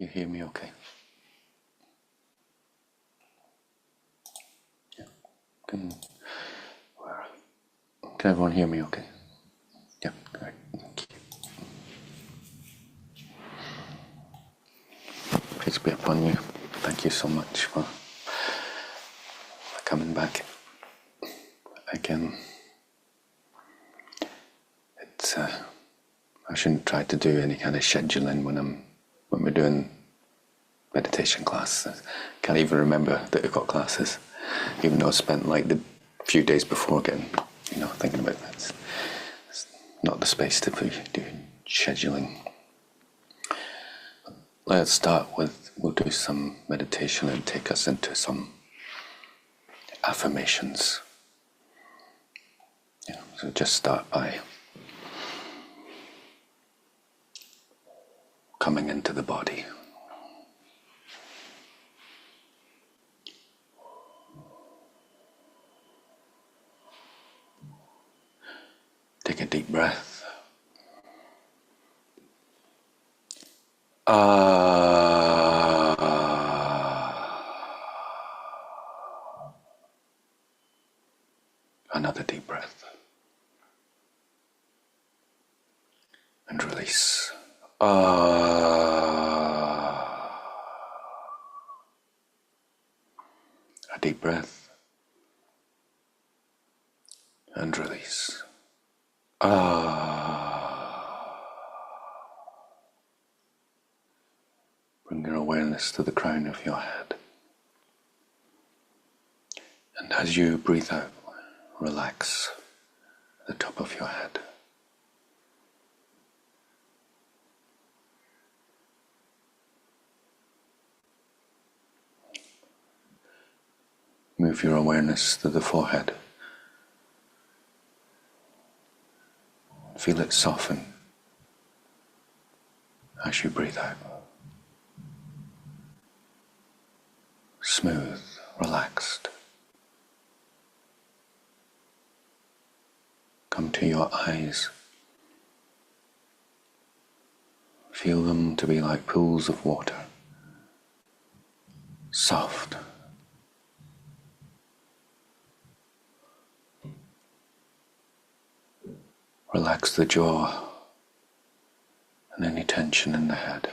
You hear me okay? Yeah. Can everyone hear me okay? Yeah, great. Thank you. Peace be upon you. Thank you so much for coming back again. It's I shouldn't try to do any kind of scheduling when we're doing meditation class. I can't even remember that we've got classes, even though I spent like the few days before getting, thinking about that. It's not the space to be doing scheduling. Let's start with, we'll do some meditation and take us into some affirmations. So just start by coming into the body. Take a deep breath. Another deep breath. And release. A deep breath. And release. Bring your awareness to the crown of your head. And as you breathe out, relax the top of your head. Move your awareness to the forehead. Feel it soften as you breathe out. Smooth, relaxed. Come to your eyes. Feel them to be like pools of water. Soft. Relax the jaw and any tension in the head.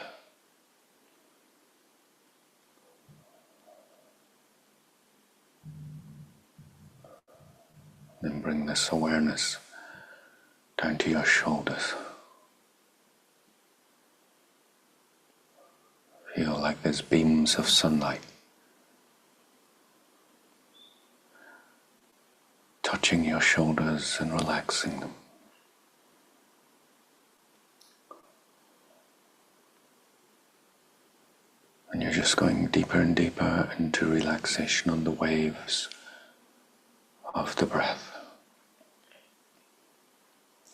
Then bring this awareness down to your shoulders. Feel like there's beams of sunlight touching your shoulders and relaxing them. And you're just going deeper and deeper into relaxation on the waves of the breath.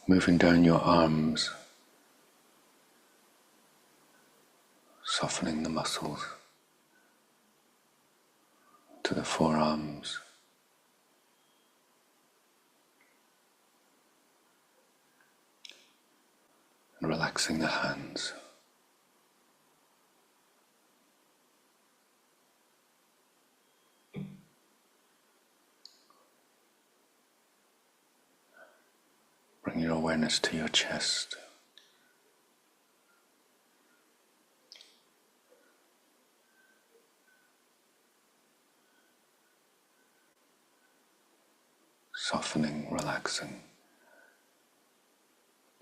Moving down your arms, softening the muscles to the forearms, and relaxing the hands. Bring your awareness to your chest. Softening, relaxing,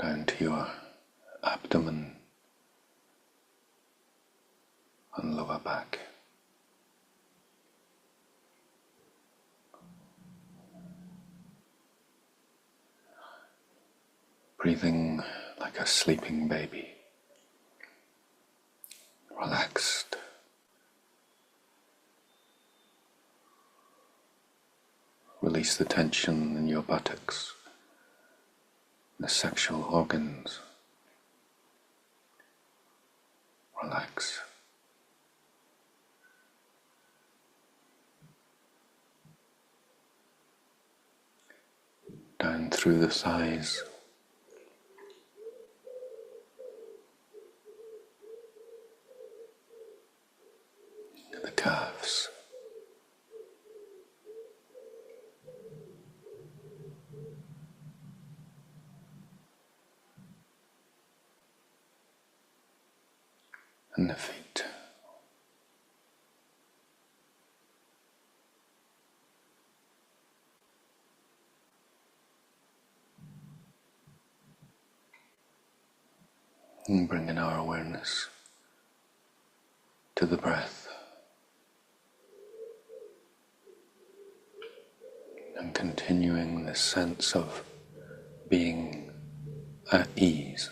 down to your abdomen and lower back. Breathing like a sleeping baby, relaxed. Release the tension in your buttocks, the sexual organs. Relax. Down through the thighs. and the feet. And bringing our awareness to the breath and continuing the sense of being at ease.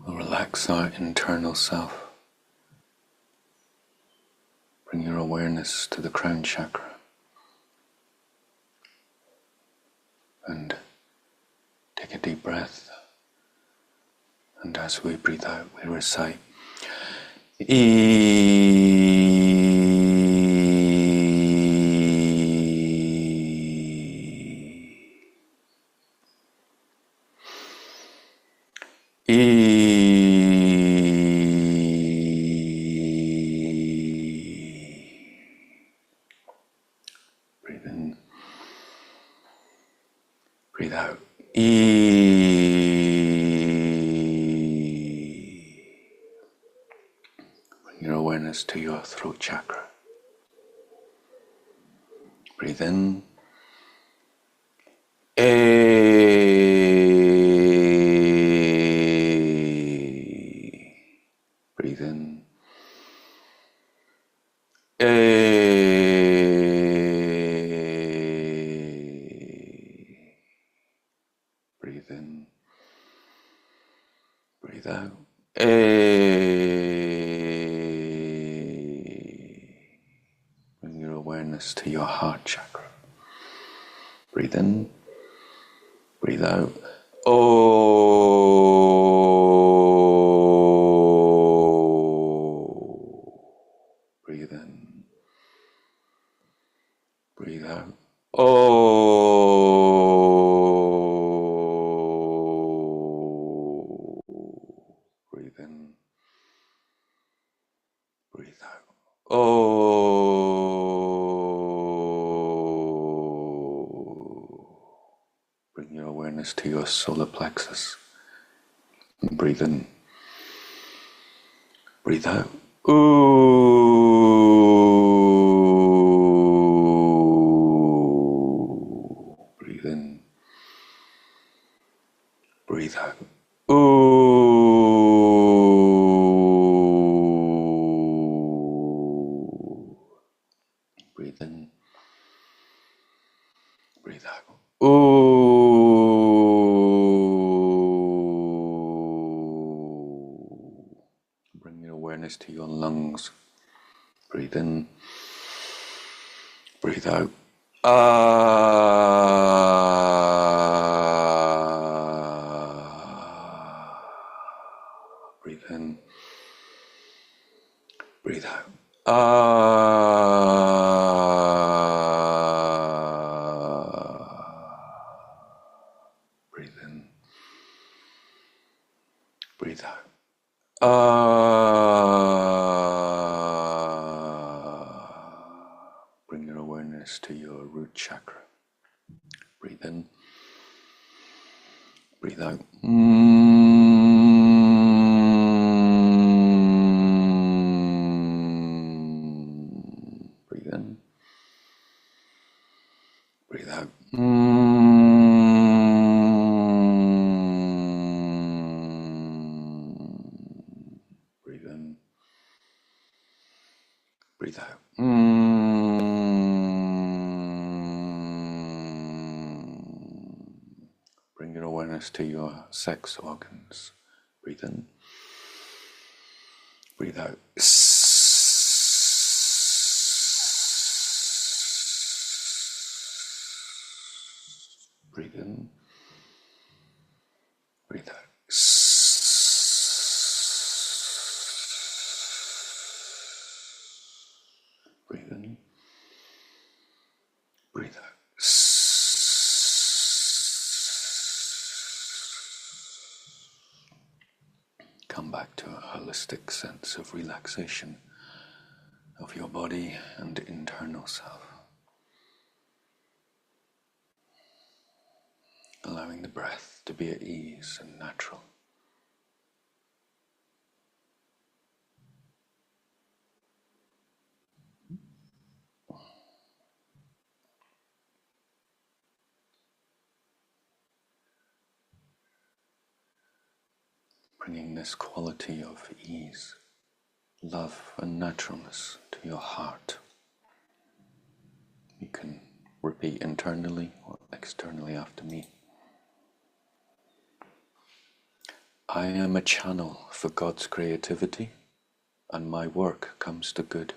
We'll relax our internal self. Bring your awareness to the crown chakra and take a deep breath. And as we breathe out, we recite Breathe in, breathe out. Bring your awareness to your throat chakra. Breathe in. Breathe in. Breathe in. Breathe out. Bring your awareness to your heart chakra. Breathe in. Breathe out. Breathe in. Breathe out. Breathe in. Breathe out. Bring your awareness to your solar plexus. And breathe in. Breathe out. Breathe in. Breathe out. Breathe in. Breathe out. Bring your awareness to your lungs. Breathe in. Breathe out. Breathe in. Breathe out. Breathe in. Breathe out. Bring your awareness to your root chakra. Breathe in. Breathe out. Breathe in. Breathe out. Breathe in. Breathe out. Bring your awareness to your sex organs. Breathe in. Breathe out. Breathe in. Breathe out. Breathe in. Breathe out. Come back to a holistic sense of relaxation of your body and internal self. Allowing the breath to be at ease and natural. Bringing this quality of ease, love and naturalness to your heart. You can repeat internally or externally after me. I am a channel for God's creativity, and my work comes to good.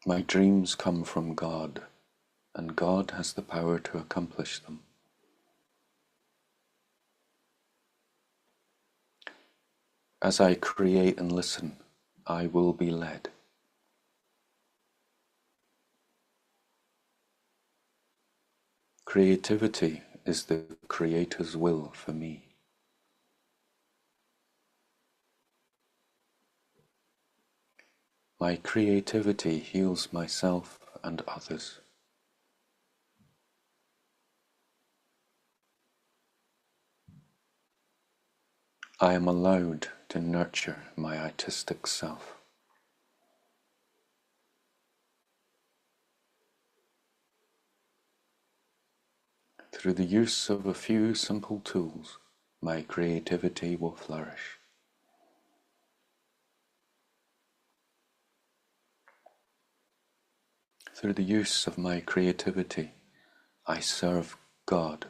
My dreams come from God, and God has the power to accomplish them. As I create and listen, I will be led. Creativity is the Creator's will for me. My creativity heals myself and others. I am allowed to nurture my artistic self. Through the use of a few simple tools, my creativity will flourish. Through the use of my creativity, I serve God.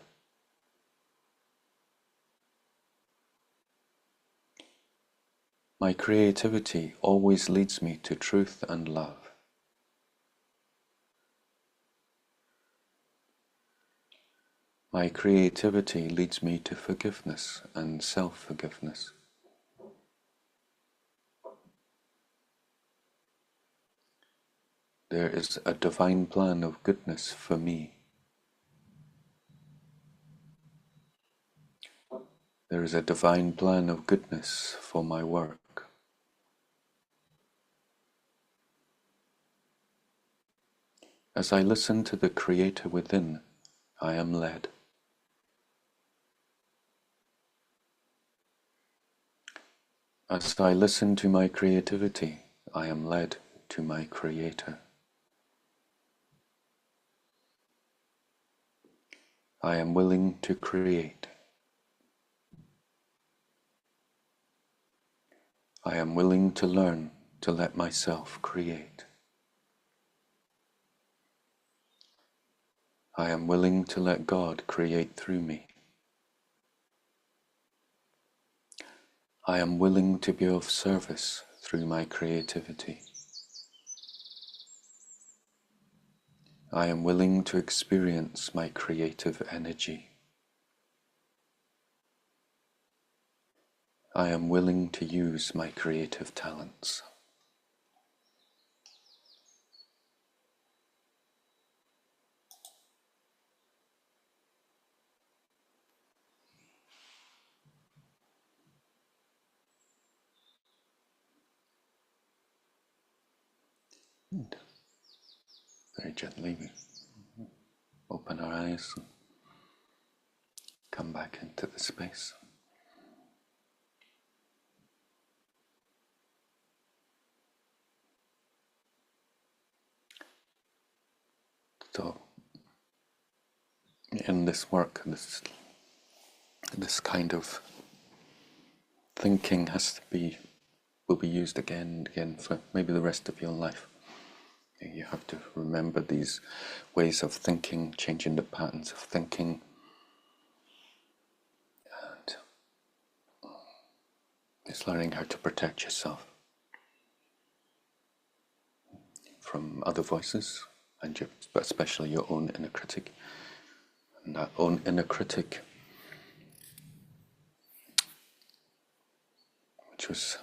My creativity always leads me to truth and love. My creativity leads me to forgiveness and self-forgiveness. There is a divine plan of goodness for me. There is a divine plan of goodness for my work. As I listen to the Creator within, I am led. As I listen to my creativity, I am led to my Creator. I am willing to create. I am willing to learn to let myself create. I am willing to let God create through me. I am willing to be of service through my creativity. I am willing to experience my creative energy. I am willing to use my creative talents. And very gently we open our eyes and come back into the space. So, in this work, this kind of thinking will be used again and again for maybe the rest of your life. You have to remember these ways of thinking, changing the patterns of thinking, and it's learning how to protect yourself from other voices, and especially your own inner critic, and that own inner critic, which was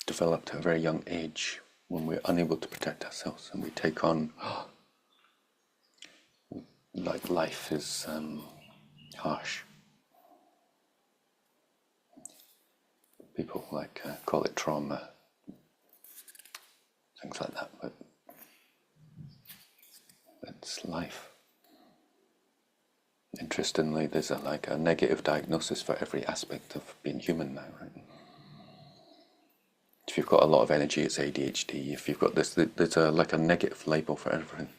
developed at a very young age when we're unable to protect ourselves and we take on like life is harsh. People like call it trauma, things like that, but it's life. Interestingly, there's like a negative diagnosis for every aspect of being human now, right? If you've got a lot of energy, it's ADHD. If you've got this, there's like a negative label for everything,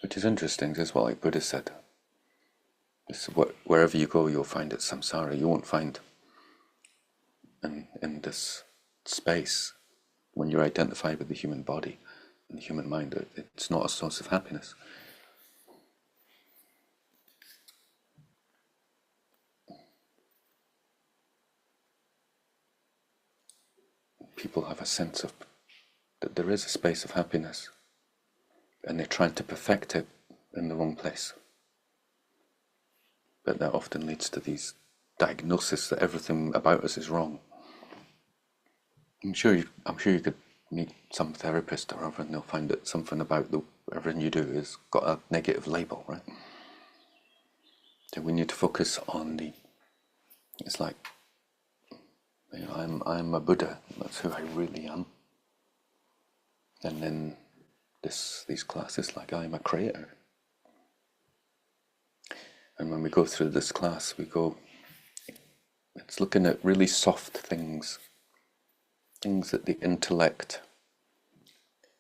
which is interesting. This is what like Buddha said. This is wherever you go, you'll find it's samsara. You won't find in this space, when you're identified with the human body and the human mind, it's not a source of happiness. People have a sense of that there is a space of happiness, and they're trying to perfect it in the wrong place. But that often leads to these diagnoses that everything about us is wrong. I'm sure you could meet some therapist or other, and they'll find that something about everything you do has got a negative label, right? So we need to focus on it's like, I'm a Buddha, that's who I really am. And then these classes, like I'm a creator. And when we go through this class, it's looking at really soft things that the intellect,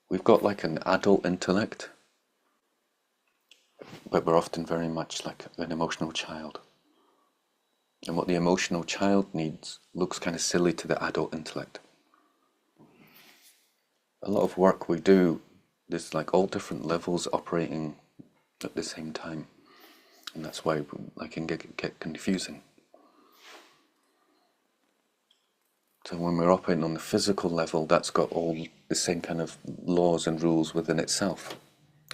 we've got like an adult intellect, but we're often very much like an emotional child. And what the emotional child needs looks kind of silly to the adult intellect. A lot of work we do, there's like all different levels operating at the same time. And that's why I can get confusing. So when we're operating on the physical level, that's got all the same kind of laws and rules within itself.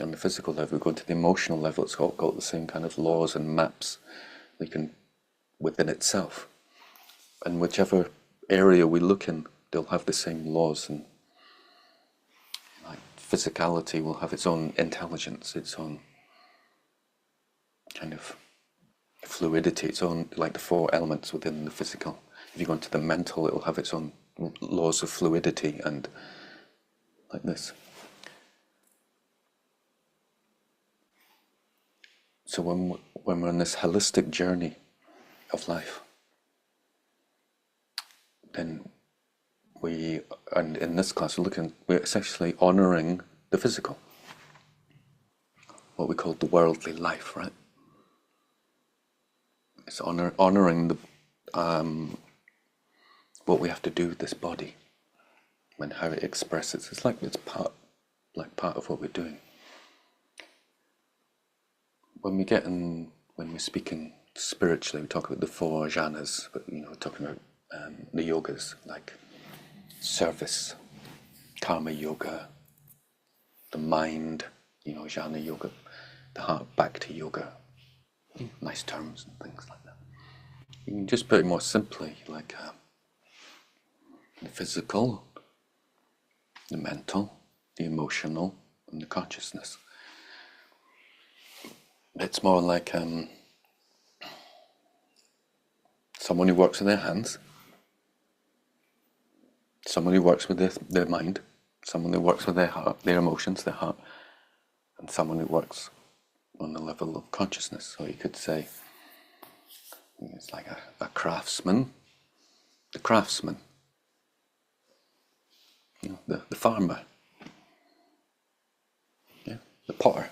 On the physical level, we go to the emotional level, it's got the same kind of laws and maps within itself. And whichever area we look in, they'll have the same laws, and like physicality will have its own intelligence, its own kind of fluidity, its own, like the four elements within the physical. If you go into the mental, it will have its own laws of fluidity and like this. So when we're on this holistic journey of life, then and in this class we're essentially honouring the physical, what we call the worldly life, right? It's honouring the what we have to do with this body and how it expresses. It's like it's part of what we're doing. When we're speaking spiritually, we talk about the four jhanas, but we're talking about the yogas like service, karma yoga, the mind, jhana yoga, the heart bhakti yoga, nice terms and things like that. You can just put it more simply, like the physical, the mental, the emotional, and the consciousness. It's more like someone who works with their hands, someone who works with their mind, someone who works with their heart, their emotions, their heart, and someone who works on the level of consciousness. So you could say it's like a craftsman, the craftsman, the farmer, the potter,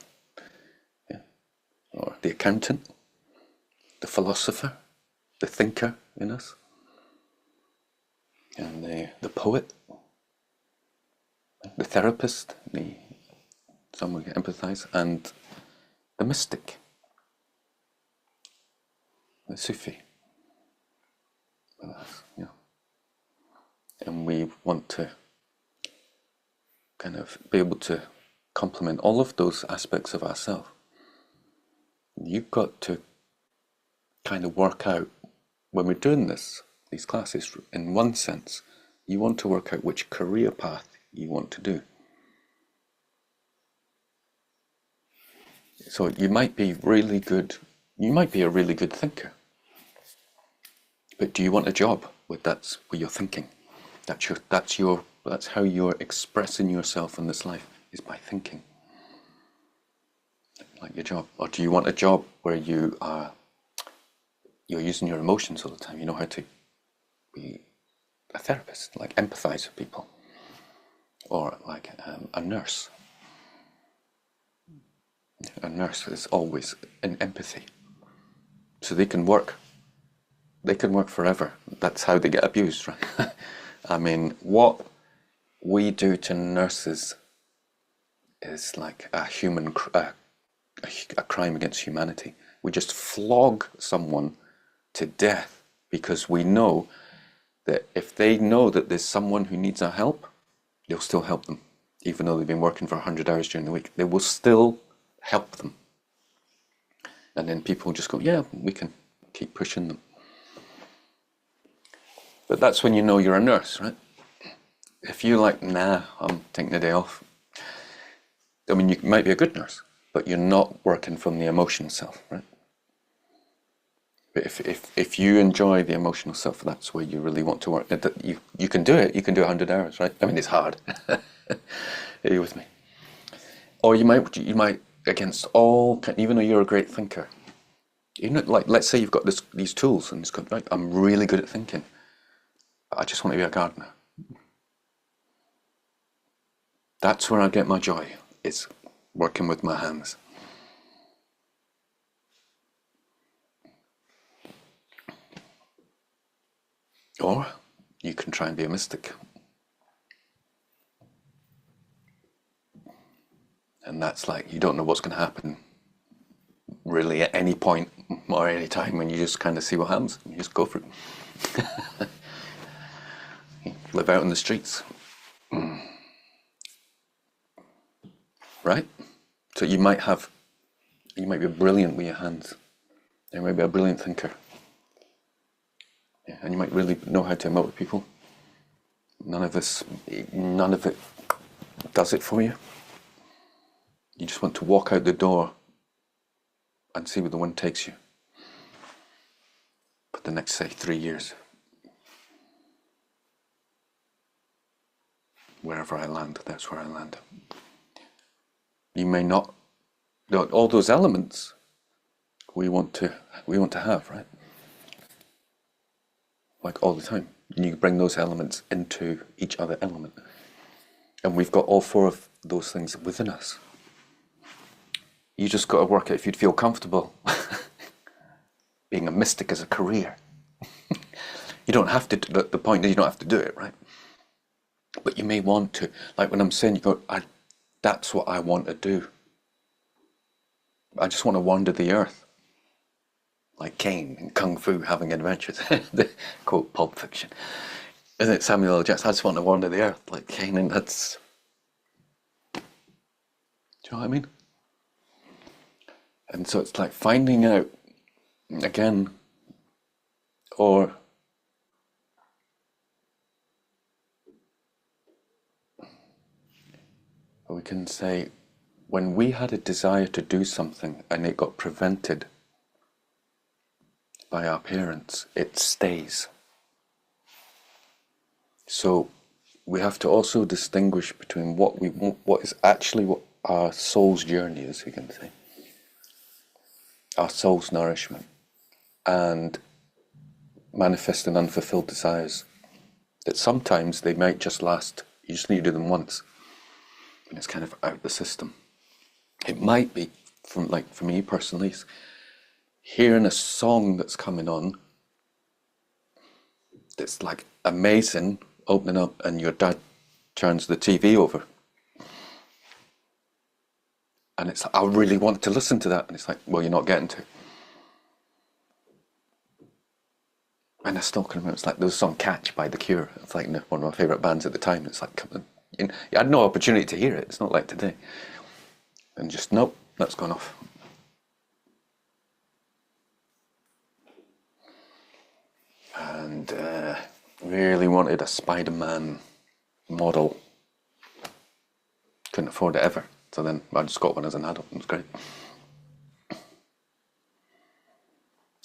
or the accountant, the philosopher, the thinker in us, and the poet, the therapist, someone who can empathize, and the mystic, the Sufi. And we want to kind of be able to complement all of those aspects of ourselves. You've got to kind of work out, when we're doing these classes, in one sense, you want to work out which career path you want to do. So you might be really good, you might be a really good thinker, but do you want a job where that's where you're thinking? That's how you're expressing yourself in this life, is by thinking. Like your job. Or do you want a job where you're using your emotions all the time? You know how to be a therapist, like empathize with people, or like a nurse. A nurse is always in empathy, so they can work forever. That's how they get abused, right? I mean, what we do to nurses is like a crime against humanity. We just flog someone to death because we know that if they know that there's someone who needs our help, they'll still help them. Even though they've been working for 100 hours during the week, they will still help them. And then people just go, yeah, we can keep pushing them. But that's when you know you're a nurse, right? If you're like, nah, I'm taking the day off. I mean, you might be a good nurse, but you're not working from the emotional self, right? But if you enjoy the emotional self, that's where you really want to work. You can do it. You can do 100 hours, right? I mean, it's hard. Are you with me? Or you might against all, even though you're a great thinker, you know, like let's say you've got these tools and it's got, right, I'm really good at thinking. I just want to be a gardener. That's where I get my joy, is working with my hands. Or you can try and be a mystic. And that's like, you don't know what's going to happen really at any point or any time, when you just kind of see what happens. You just go for it. Live out in the streets. Right? So you might be brilliant with your hands. You might be a brilliant thinker. Yeah, and you might really know how to emote with people. None of it does it for you. You just want to walk out the door and see where the wind takes you. But the next, say, 3 years, wherever I land, that's where I land. You may not, all those elements we want to have, right? Like all the time. And you bring those elements into each other element. And we've got all four of those things within us. You just got to work out if you'd feel comfortable being a mystic as a career. You don't have to, the point is you don't have to do it, right? But you may want to, like when I'm saying, you go, that's what I want to do. I just want to wander the earth. Like Caine in Kung Fu having adventures. The quote Pulp Fiction. Isn't it Samuel L. Jackson? I just want to wander the earth like Caine, and that's... Do you know what I mean? And so it's like finding out, again, or we can say, when we had a desire to do something and it got prevented by our parents, it stays. So we have to also distinguish between what is actually what our soul's journey is, we can say, our soul's nourishment, and manifesting unfulfilled desires. That sometimes they might just last, you just need to do them once, and it's kind of out the system. It might be, for me personally, hearing a song that's coming on that's like amazing, opening up, and your dad turns the TV over. And it's like, I really want to listen to that. And it's like, well, you're not getting to. And I still can remember, it's like there was a song Catch by The Cure. It's like one of my favourite bands at the time. It's like, you had no opportunity to hear it. It's not like today. and just, nope, that's gone off. And really wanted a Spider-Man model. Couldn't afford it ever. So then I just got one as an adult. It was great.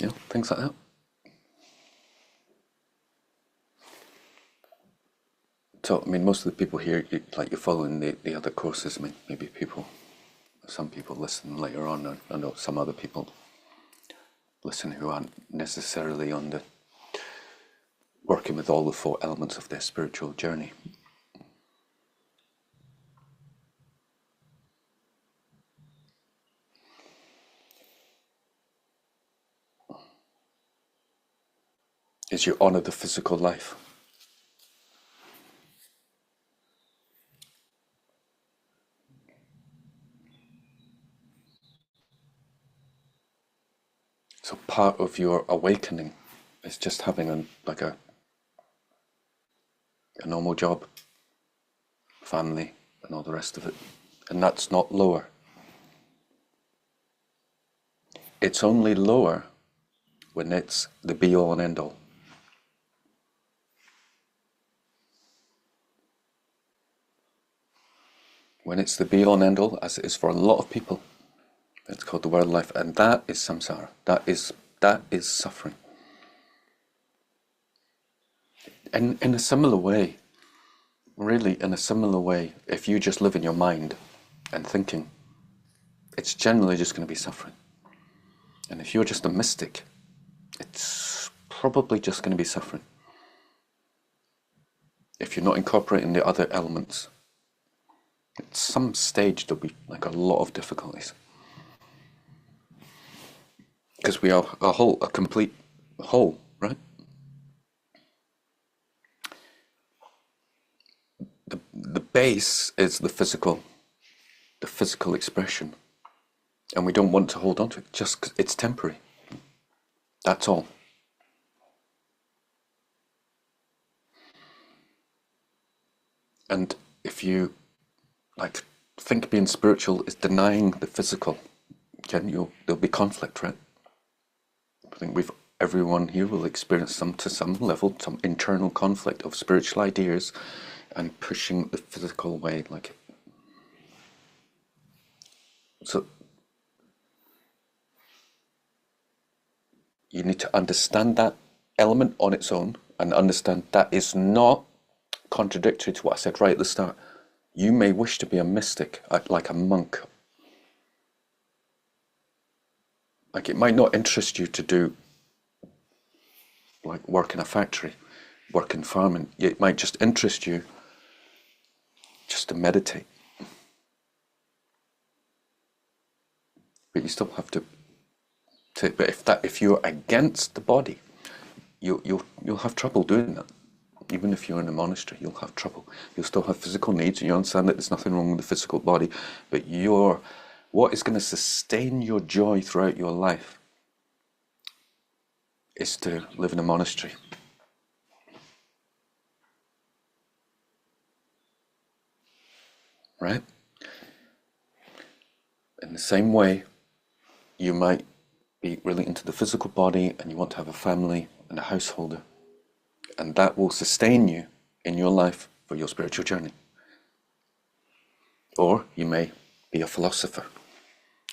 Yeah, things like that. So, I mean, most of the people here, you're following the other courses. I mean, maybe some people listen later on. I know some other people listen who aren't necessarily on the working with all the 4 elements of their spiritual journey. Is you honor the physical life. So part of your awakening is just having a normal job, family, and all the rest of it. And that's not lower. It's only lower when it's the be-all and end-all. When it's the be-all and end-all, as it is for a lot of people, it's called the world life, and that is samsara. That is suffering. And in a similar way, really in a similar way, if you just live in your mind and thinking, it's generally just going to be suffering. And if you're just a mystic, it's probably just going to be suffering. If you're not incorporating the other elements, at some stage there'll be like a lot of difficulties. Because we are a complete whole, right? The base is the physical expression. And we don't want to hold on to it, just 'cause it's temporary. That's all. And if you think being spiritual is denying the physical, there'll be conflict, right? I think everyone here will experience to some level, some internal conflict of spiritual ideas and pushing the physical way, so you need to understand that element on its own and understand that is not contradictory to what I said right at the start. You may wish to be a mystic, like a monk. Like, it might not interest you to do like work in a factory, work in farming. It might just interest you just to meditate. But you still have to but if you're against the body, you'll have trouble doing that. Even if you're in a monastery, you'll have trouble. You'll still have physical needs, and you understand that there's nothing wrong with the physical body, but what is going to sustain your joy throughout your life is to live in a monastery. Right? In the same way, you might be really into the physical body and you want to have a family and a householder, and that will sustain you in your life for your spiritual journey. Or you may be a philosopher,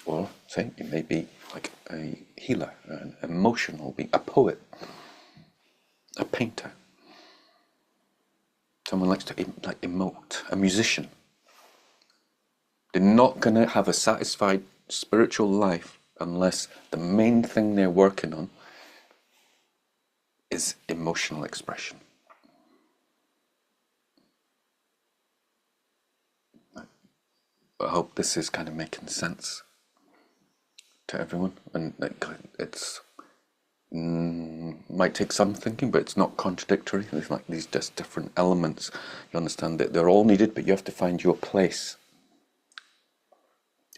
or say you may be like a healer, an emotional being, a poet, a painter, someone likes to emote, a musician. They're not going to have a satisfied spiritual life unless the main thing they're working on is emotional expression. I hope this is kind of making sense to everyone, and it's might take some thinking, but it's not contradictory. There's like these just different elements. You understand that they're all needed, but you have to find your place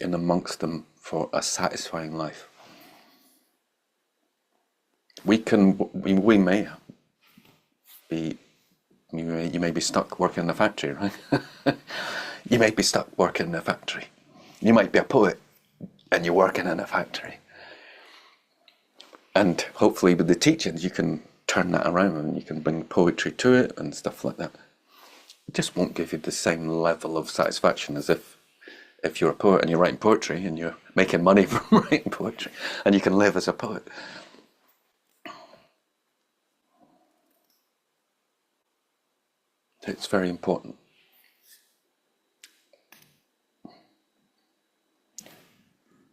in amongst them for a satisfying life. We may be, you may be stuck working in a factory, right? You may be stuck working in a factory, You might be a poet and you're working in a factory. And hopefully with the teachings you can turn that around and you can bring poetry to it and stuff like that. It just won't give you the same level of satisfaction as if you're a poet and you're writing poetry and you're making money from writing poetry and you can live as a poet. It's very important.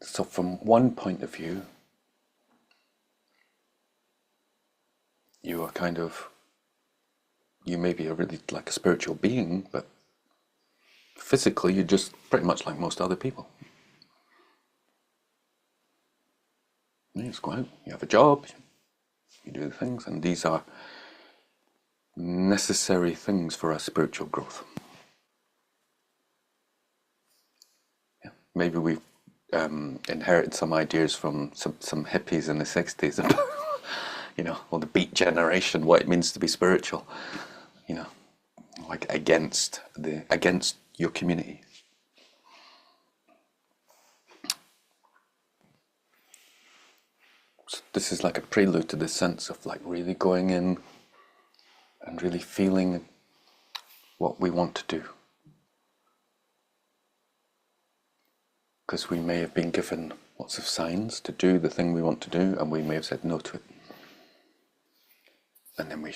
So from one point of view, you may be a really like a spiritual being, but physically you're just pretty much like most other people. You just go out, you have a job, you do the things, and these are necessary things for our spiritual growth. Yeah. Maybe we've inherited some ideas from some hippies in the 60s about, or the Beat Generation, what it means to be spiritual, like against your community. So this is like a prelude to this sense of like really going in and really feeling what we want to do. Because we may have been given lots of signs to do the thing we want to do, and we may have said no to it. And then we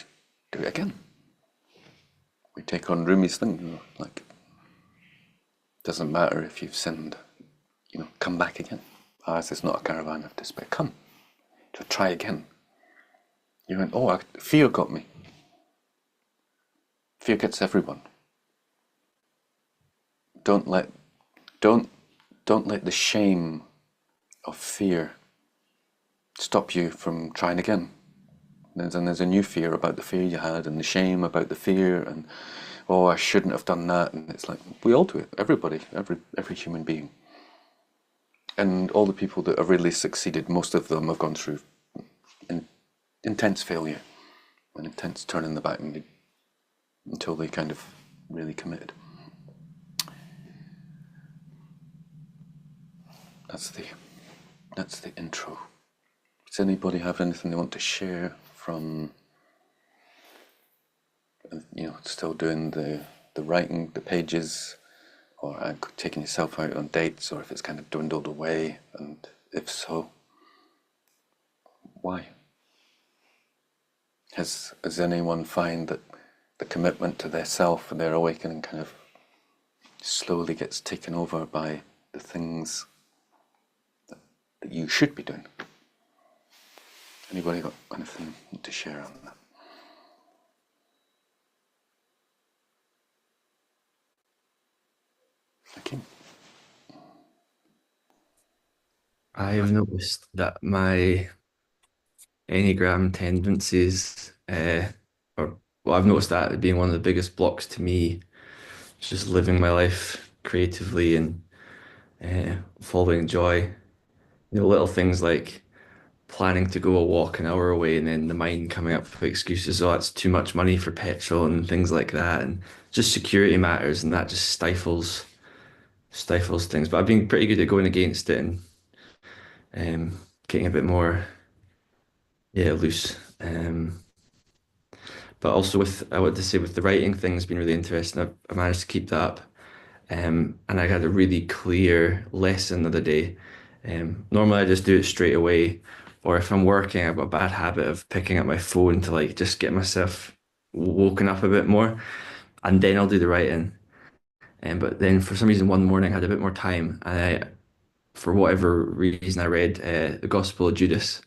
do it again. We take on Rumi's thing, like, doesn't matter if you've sinned, come back again. Ours is not a caravan of despair. Come, to try again. You went, fear got me. Fear gets everyone. Don't let the shame of fear stop you from trying again. There's a new fear about the fear you had, and the shame about the fear, and I shouldn't have done that. And it's like we all do it. Everybody, every human being, and all the people that have really succeeded, most of them have gone through intense failure and intense turning the back until they kind of really committed. That's the intro. Does anybody have anything they want to share from, still doing the writing, the pages, or taking yourself out on dates, or if it's kind of dwindled away, and if so, why? Has anyone find that the commitment to their self and their awakening kind of slowly gets taken over by the things that you should be doing? Anybody got anything to share on that? Okay. I have noticed that my Enneagram tendencies, I've noticed that being one of the biggest blocks to me, just living my life creatively and following joy. Little things like planning to go a walk an hour away and then the mind coming up with excuses, it's too much money for petrol and things like that, and just security matters, and that just stifles things. But I've been pretty good at going against it and getting a bit more, loose. But also I want to say with the writing thing has been really interesting. I managed to keep that up. And I had a really clear lesson the other day. Normally I just do it straight away, or if I'm working, I've got a bad habit of picking up my phone to like just get myself woken up a bit more, and then I'll do the writing. But then for some reason one morning I had a bit more time, and for whatever reason, I read the Gospel of Judas.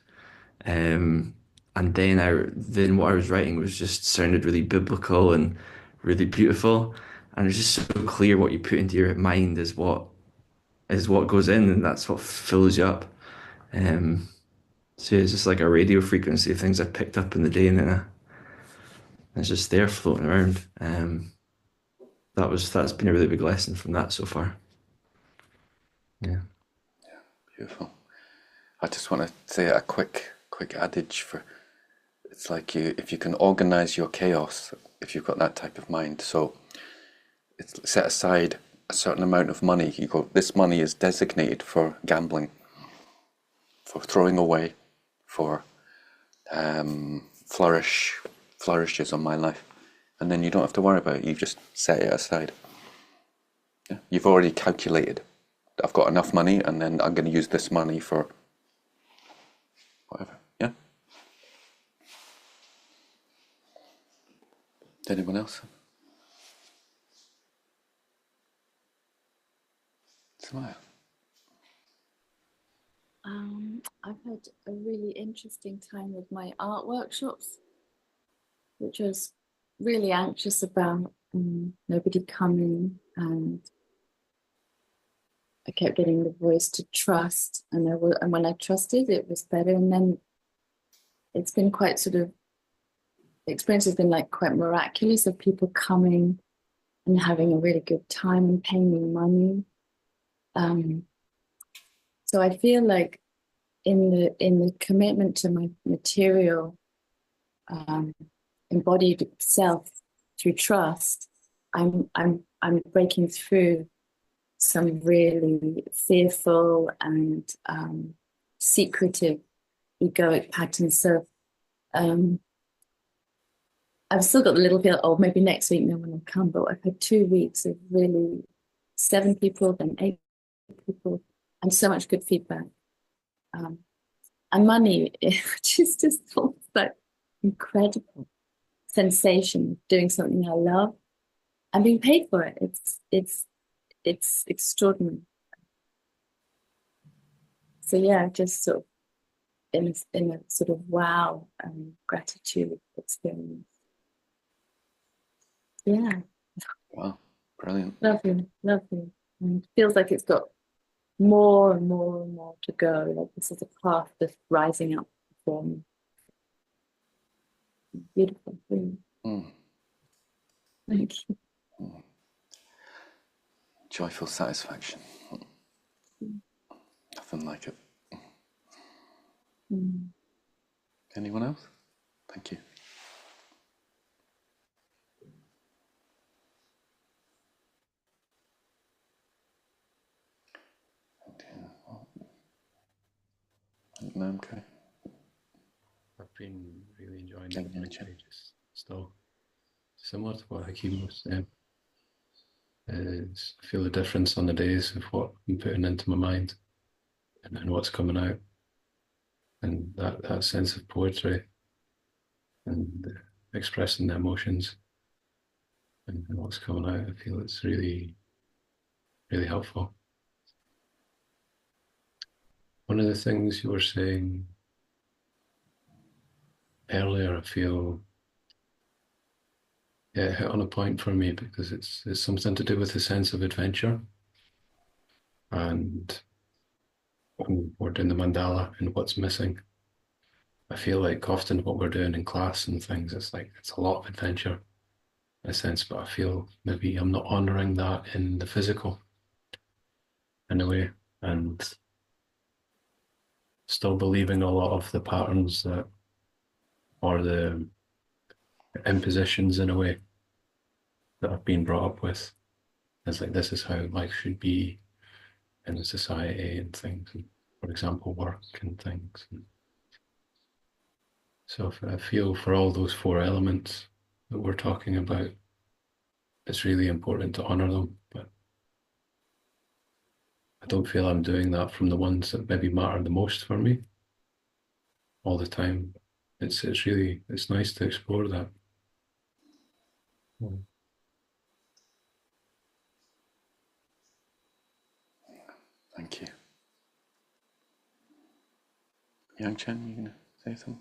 Um, and then what I was writing was just sounded really biblical and really beautiful, and it's just so clear what you put into your mind is what goes in, and that's what fills you up. Um, so yeah, it's just like a radio frequency of things I picked up in the day, and then it's just there floating around. That's been a really big lesson from that so far. Yeah. Beautiful. I just want to say a quick adage for, it's like if you can organize your chaos, if you've got that type of mind. So it's set aside a certain amount of money. You go, this money is designated for gambling, for throwing away, for flourishes on my life. And then you don't have to worry about it. You just set it aside. Yeah? You've already calculated. I've got enough money, and then I'm going to use this money for whatever. Yeah? Anyone else? Smile. I've had a really interesting time with my art workshops, which I was really anxious about. Nobody coming, and I kept getting the voice to trust, and when I trusted, it was better. And then it's been quite sort of, the experience has been like quite miraculous of people coming and having a really good time and paying me money. So I feel like in the commitment to my material, embodied self through trust, I'm breaking through some really fearful and secretive egoic patterns. So I've still got the little feel, oh, maybe next week no one will come, but I've had 2 weeks of really 7 people, then 8 people, and so much good feedback. And money, which is just that incredible sensation of doing something I love and being paid for it. It's extraordinary. So yeah, just sort of in a sort of wow gratitude experience. Yeah. Wow, brilliant. Lovely. And it feels like it's got more and more and more to go. Like this is a path just rising up for me. Beautiful. Thank you. Joyful satisfaction. Nothing like it. Anyone else? Thank you. No, okay. I've been really enjoying it. Just still similar to what Hakeem was saying. I feel the difference on the days of what I'm putting into my mind and what's coming out, and that sense of poetry and expressing the emotions and what's coming out. I feel it's really, really helpful. One of the things you were saying earlier, I feel, yeah, it hit on a point for me because it's something to do with the sense of adventure. And when we're doing the mandala and what's missing, I feel like often what we're doing in class and things, it's a lot of adventure in a sense, but I feel maybe I'm not honoring that in the physical in a way, and still believing a lot of the patterns that, or the impositions in a way that I've been brought up with. It's like, this is how life should be in a society and things, and for example, work and things. And so I feel for all those 4 elements that we're talking about, it's really important to honor them, but I don't feel I'm doing that from the ones that maybe matter the most for me all the time. It's nice to explore that. Thank you. Yang Chen, you gonna say something?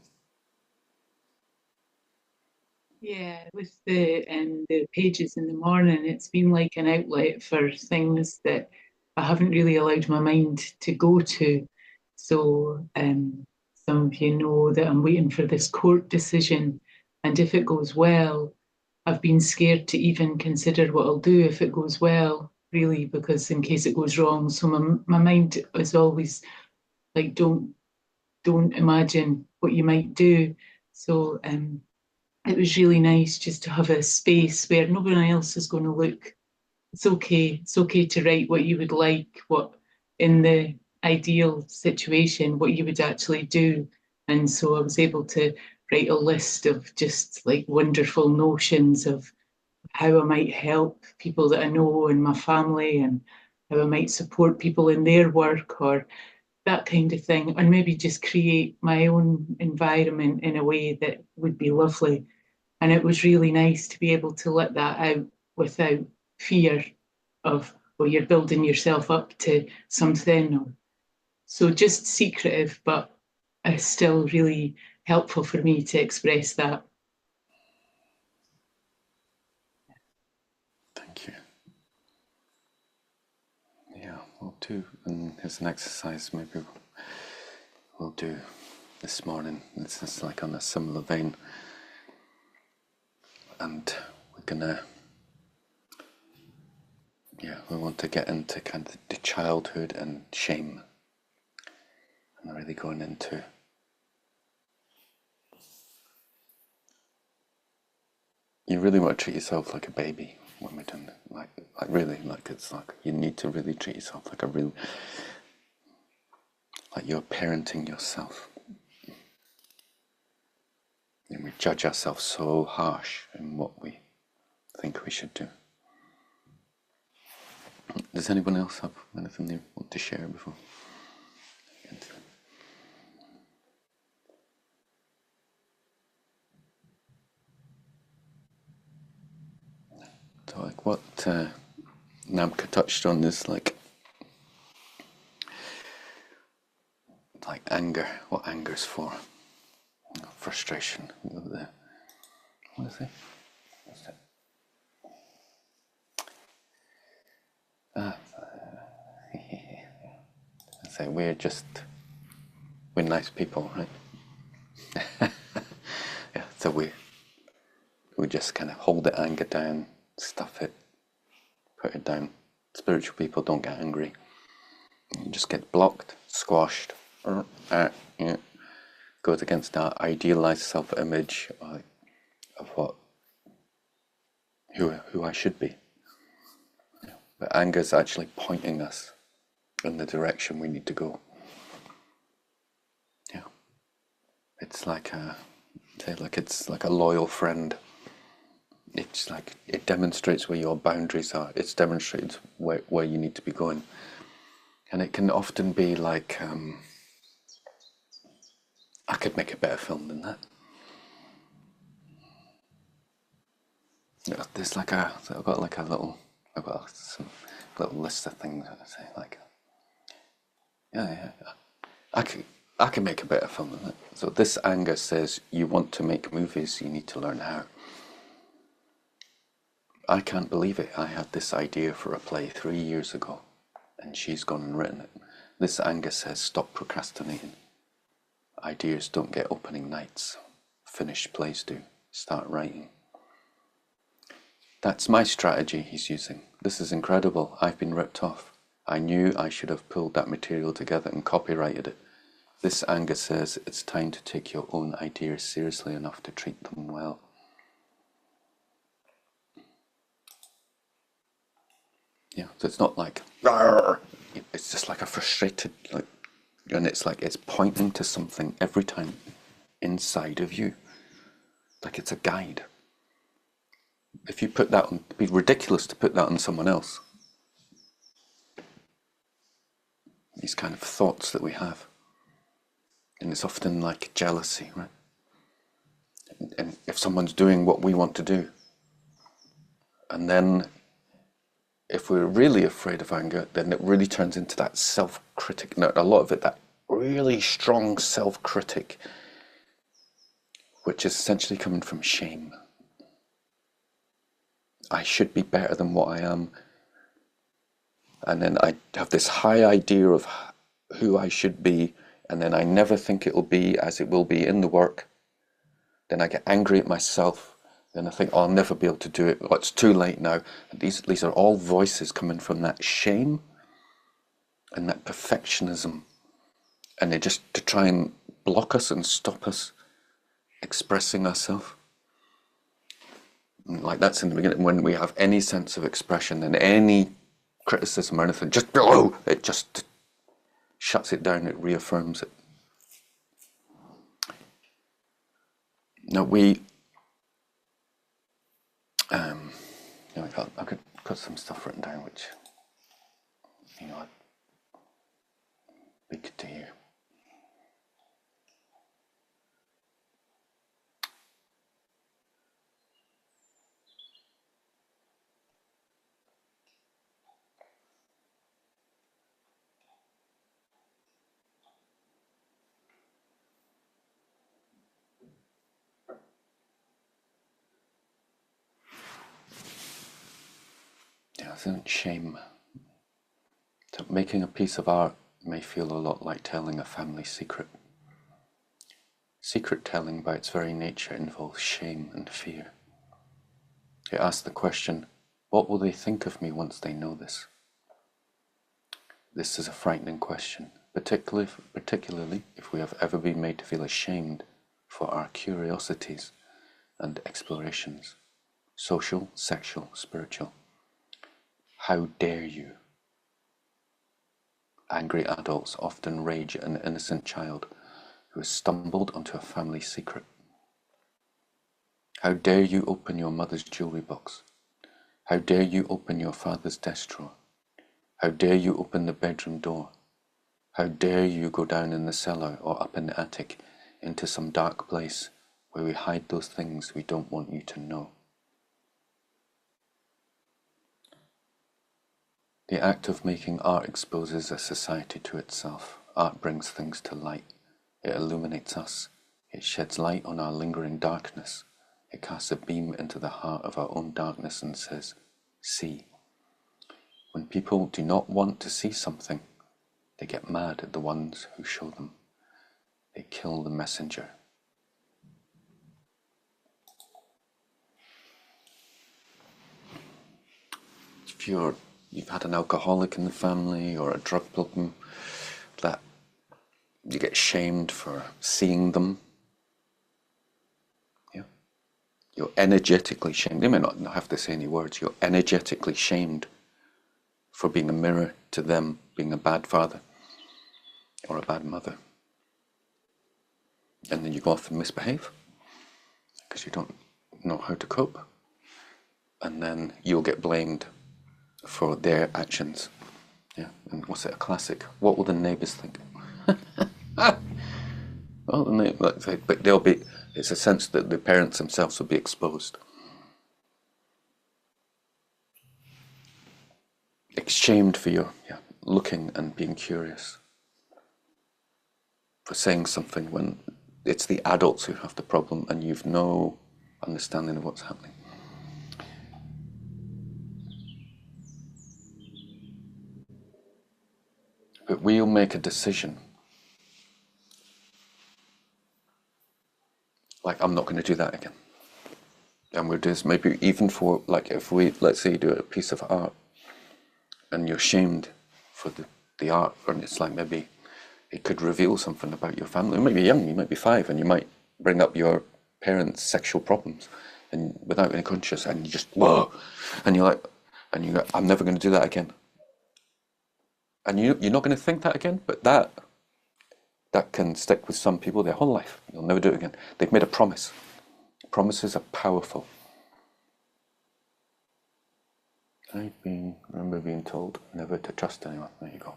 Yeah, with the pages in the morning, it's been like an outlet for things that I haven't really allowed my mind to go to. So some of you know that I'm waiting for this court decision, and if it goes well, I've been scared to even consider what I'll do if it goes well, really, because in case it goes wrong. So my mind is always like, don't imagine what you might do. So it was really nice just to have a space where nobody else is going to look it's okay. It's okay to write what you would like, what in the ideal situation, what you would actually do. And so I was able to write a list of just like wonderful notions of how I might help people that I know in my family and how I might support people in their work or that kind of thing, and maybe just create my own environment in a way that would be lovely. And it was really nice to be able to let that out without fear of, well, you're building yourself up to something. So just secretive, but still really helpful for me to express that. Thank you. Yeah, we'll do, and here's an exercise maybe we'll do this morning. It's just like on a similar vein. And we're gonna, we want to get into kind of the childhood and shame. And really going into you really want to treat yourself like a baby when we're doing it. Like really, like it's like you need to really treat yourself like a real, like you're parenting yourself. And we judge ourselves so harsh in what we think we should do. Does anyone else have anything they want to share before? So like what Namka touched on is like anger, what anger's for, frustration, what is it? What's that? I say we're nice people, right? Yeah, so we just kind of hold the anger down, stuff it, put it down. Spiritual people don't get angry. You just get blocked, squashed, yeah. Goes against our idealized self-image of who I should be. Yeah. But anger is actually pointing us in the direction we need to go. Yeah, it's like it's like a loyal friend. It's like it demonstrates where your boundaries are. It demonstrates where you need to be going, and it can often be like I could make a better film than that. There's like I've got some little list of things that I say like, yeah, I can make a better film than that. So this anger says you want to make movies, you need to learn how. I can't believe it. I had this idea for a play 3 years ago, and she's gone and written it. This anger says stop procrastinating. Ideas don't get opening nights. Finished plays do. Start writing. That's my strategy he's using. This is incredible. I've been ripped off. I knew I should have pulled that material together and copyrighted it. This anger says it's time to take your own ideas seriously enough to treat them well. Yeah, so it's not like, "Arr!" It's just like a frustrated, and it's like it's pointing to something every time inside of you. Like it's a guide. If you put that on, it'd be ridiculous to put that on someone else. These kind of thoughts that we have. And it's often like jealousy, right? And if someone's doing what we want to do, and then if we're really afraid of anger, then it really turns into that self-critic. No, a lot of it, that really strong self-critic, which is essentially coming from shame. I should be better than what I am. And then I have this high idea of who I should be, and then I never think it will be as it will be in the work. Then I get angry at myself. Then I think, oh, I'll never be able to do it. Oh, it's too late now. And these are all voices coming from that shame and that perfectionism. And they're just to try and block us and stop us expressing ourselves. Like that's in the beginning, when we have any sense of expression and any criticism or anything, just below, it just shuts it down, it reaffirms it. Now I could got some stuff written down which, I'd be good to hear. Yeah, I think shame. So making a piece of art may feel a lot like telling a family secret. Secret telling, by its very nature, involves shame and fear. It asks the question, what will they think of me once they know this? This is a frightening question, particularly if we have ever been made to feel ashamed for our curiosities and explorations, social, sexual, spiritual. How dare you? Angry adults often rage at an innocent child who has stumbled onto a family secret. How dare you open your mother's jewelry box? How dare you open your father's desk drawer? How dare you open the bedroom door? How dare you go down in the cellar or up in the attic into some dark place where we hide those things we don't want you to know? The act of making art exposes a society to itself. Art brings things to light. It illuminates us. It sheds light on our lingering darkness. It casts a beam into the heart of our own darkness and says, see. When people do not want to see something, they get mad at the ones who show them. They kill the messenger. If you've had an alcoholic in the family or a drug problem, that you get shamed for seeing them. Yeah. You're energetically shamed. They may not have to say any words. You're energetically shamed for being a mirror to them, being a bad father or a bad mother. And then you go off and misbehave because you don't know how to cope. And then you'll get blamed for their actions. Yeah, and what's it, a classic? What will the neighbours think? Well, but they'll be. It's a sense that the parents themselves will be exposed. Shamed for your looking and being curious, for saying something when it's the adults who have the problem and you've no understanding of what's happening. But we'll make a decision. Like, I'm not going to do that again. And we'll do this maybe even for, like, if we, let's say you do a piece of art and you're shamed for the art, and it's like maybe it could reveal something about your family. You might be young, you might be 5, and you might bring up your parents' sexual problems and without any conscious, and you just, whoa, and you're like, and you go, I'm never going to do that again. And you're not going to think that again, but that can stick with some people their whole life. You'll never do it again. They've made a promise. Promises are powerful. I remember being told never to trust anyone. There you go.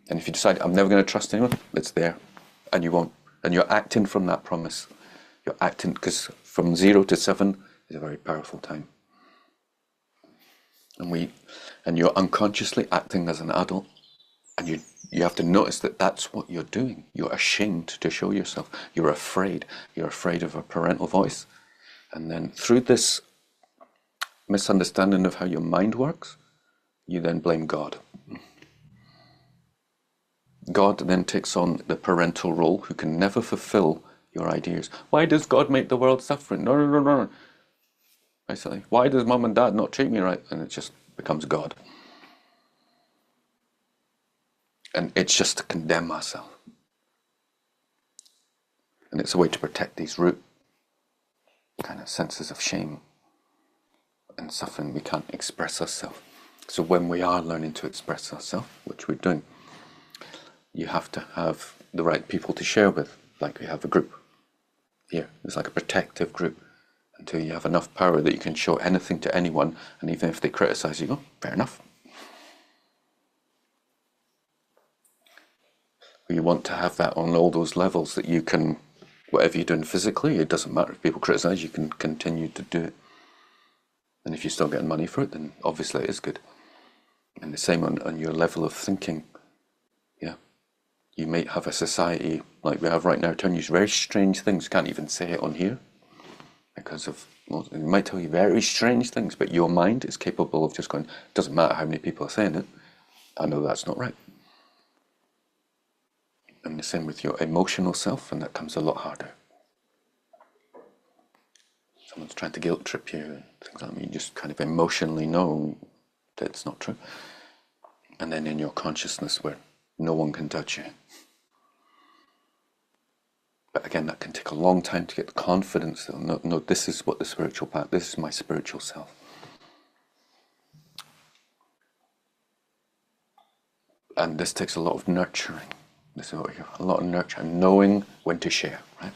And if you decide, I'm never going to trust anyone, it's there. And you won't. And you're acting from that promise. You're acting, because from 0 to 7 is a very powerful time. And you're unconsciously acting as an adult. And you have to notice that that's what you're doing. You're ashamed to show yourself. You're afraid. You're afraid of a parental voice. And then through this misunderstanding of how your mind works, you then blame God. God then takes on the parental role, who can never fulfill your ideas. Why does God make the world suffering? No. Basically, why does mum and dad not treat me right? And it just becomes God. And it's just to condemn ourselves. And it's a way to protect these root kind of senses of shame. and suffering, we can't express ourselves. So when we are learning to express ourselves, which we're doing, you have to have the right people to share with. Like we have a group here. It's like a protective group until you have enough power that you can show anything to anyone, and even if they criticize you, go, fair enough. You want to have that on all those levels that you can, whatever you're doing physically, it doesn't matter if people criticize, you can continue to do it. And if you're still getting money for it, then obviously it is good. And the same on your level of thinking. Yeah. You might have a society like we have right now telling you very strange things. You can't even say it on here because of, well, it might tell you very strange things, but your mind is capable of just going, it doesn't matter how many people are saying it, I know that's not right. And the same with your emotional self, and that comes a lot harder. Someone's trying to guilt trip you and things like that, you just kind of emotionally know that it's not true. And then in your consciousness where no one can touch you. But again, that can take a long time to get the confidence that, no, this is what the spiritual path, this is my spiritual self. And this takes a lot of nurturing. This is what a lot of nurturing, knowing when to share, right?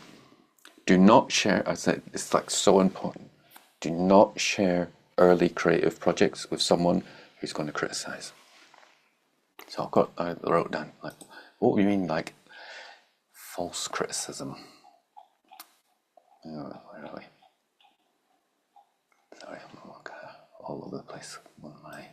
Do not share, I said, it's like so important. Do not share early creative projects with someone who's going to criticize. So I wrote down, like, what do you mean, like, false criticism? Oh, where are we? Sorry, I'm all over the place. What am I?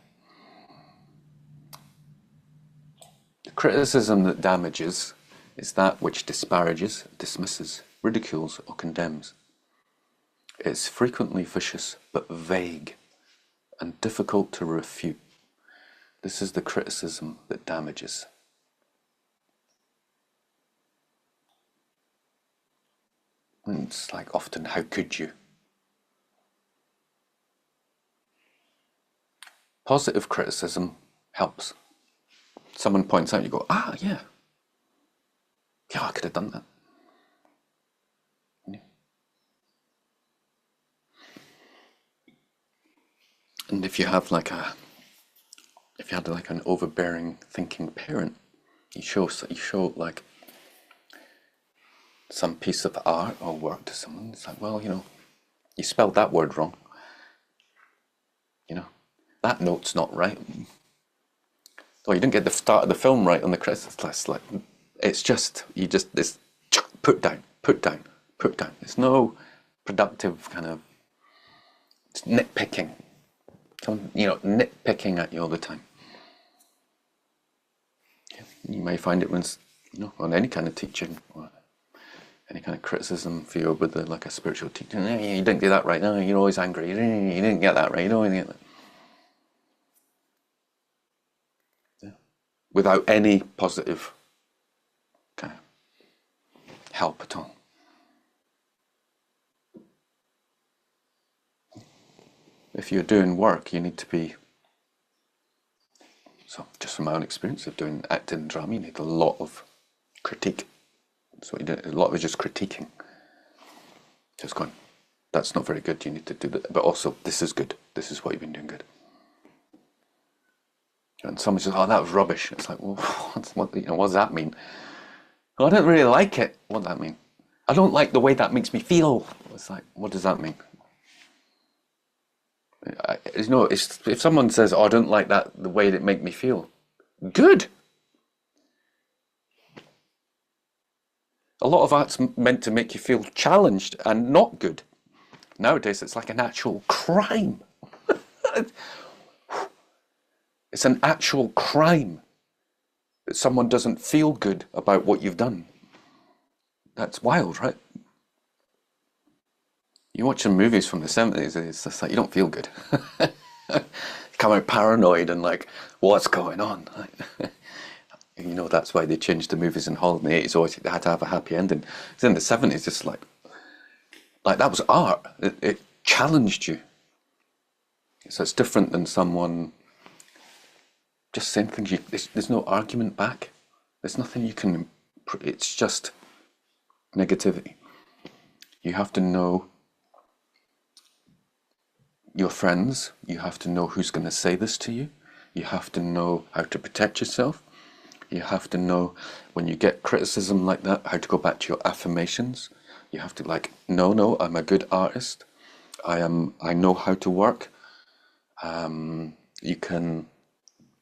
The criticism that damages is that which disparages, dismisses, ridicules, or condemns. It is frequently vicious, but vague and difficult to refute. This is the criticism that damages. And it's like often, how could you? Positive criticism helps. Someone points out, you go, yeah, I could have done that. Yeah. And if you had like an overbearing thinking parent, you show like some piece of art or work to someone, it's like, well, you spelled that word wrong. That note's not right. Or you didn't get the start of the film right on the credits list. Like, it's just, this put down. It's no productive kind of, it's nitpicking. Nitpicking at you all the time. You may find it when, on any kind of teaching or any kind of criticism for you with like a spiritual teacher. You didn't do that right. No, you're always angry. You didn't get that right. You don't get that. Yeah. Without any positive kind of help at all. If you're doing work, you need to be, so just from my own experience of doing acting and drama, you need a lot of critique. That's what you do. A lot of it is just critiquing. Just going, that's not very good, you need to do that. But also, this is good. This is what you've been doing good. And someone says, oh, that was rubbish. It's like, well, what does that mean? Well, I don't really like it. What does that mean? I don't like the way that makes me feel. It's like, what does that mean? If someone says, oh, I don't like that, the way it make me feel, good. A lot of art's meant to make you feel challenged and not good. Nowadays, it's like an actual crime. It's an actual crime that someone doesn't feel good about what you've done. That's wild, right? You watch some movies from the 70s, it's just like, you don't feel good. You come out paranoid and like, what's going on? That's why they changed the movies in Hollywood in the 80s, always they had to have a happy ending. It's in the 70s, it's like that was art. It challenged you. So it's different than someone just saying things, there's no argument back. There's nothing you can, it's just negativity. You have to know your friends, you have to know who's going to say this to you. You have to know how to protect yourself. You have to know when you get criticism like that, how to go back to your affirmations. You have to no, I'm a good artist. I know how to work. You can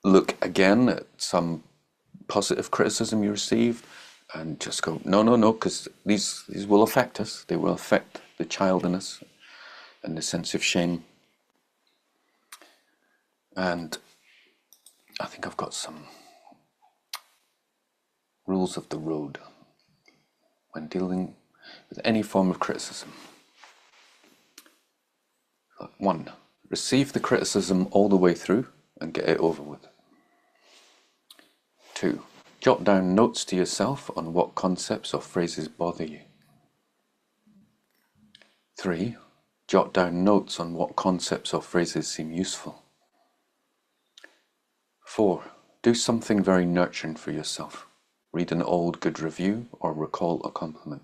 look again at some positive criticism you received and just go, no, because these will affect us. They will affect the child in us and the sense of shame. And I think I've got some rules of the road when dealing with any form of criticism. 1, receive the criticism all the way through and get it over with. 2, jot down notes to yourself on what concepts or phrases bother you. 3, jot down notes on what concepts or phrases seem useful. 4, do something very nurturing for yourself. Read an old good review or recall a compliment.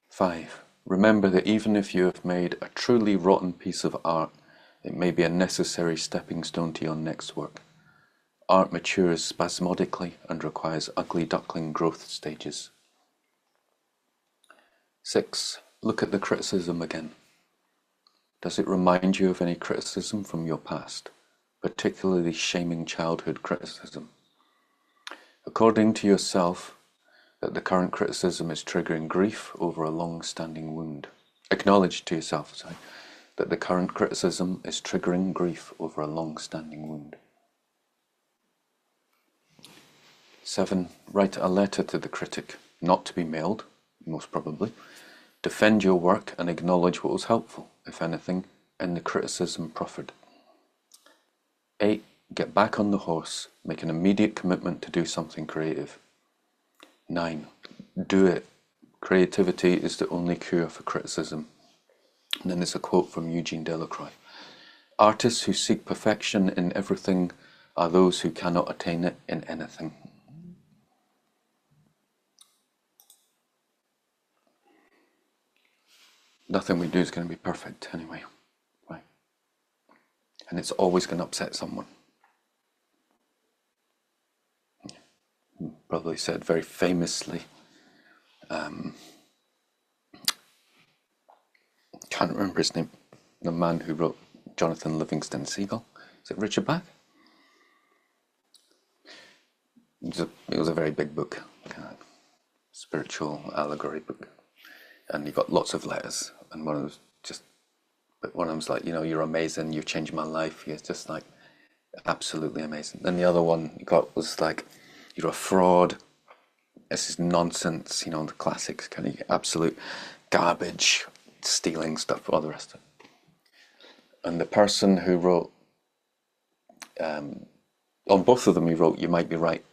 5, remember that even if you have made a truly rotten piece of art, it may be a necessary stepping stone to your next work. Art matures spasmodically and requires ugly duckling growth stages. 6, look at the criticism again. Does it remind you of any criticism from your past, particularly shaming childhood criticism? According to yourself, that the current criticism is triggering grief over a long-standing wound. Acknowledge to yourself, that the current criticism is triggering grief over a long-standing wound. 7, write a letter to the critic, not to be mailed, most probably. Defend your work and acknowledge what was helpful, if anything, in the criticism proffered. 8, get back on the horse, make an immediate commitment to do something creative. 9, do it. Creativity is the only cure for criticism. And then there's a quote from Eugene Delacroix. Artists who seek perfection in everything are those who cannot attain it in anything. Nothing we do is going to be perfect anyway, right? And it's always going to upset someone. Probably said very famously, can't remember his name, the man who wrote Jonathan Livingston Seagull. Is it Richard Bach? It was a very big book, kind of spiritual allegory book, and he got lots of letters, and one of them was like, you're amazing, you've changed my life. He's just like, absolutely amazing. Then the other one he got was like, you're a fraud, this is nonsense, the classics, kind of absolute garbage, stealing stuff, all the rest of it. And the person who wrote, on both of them he wrote, you might be right,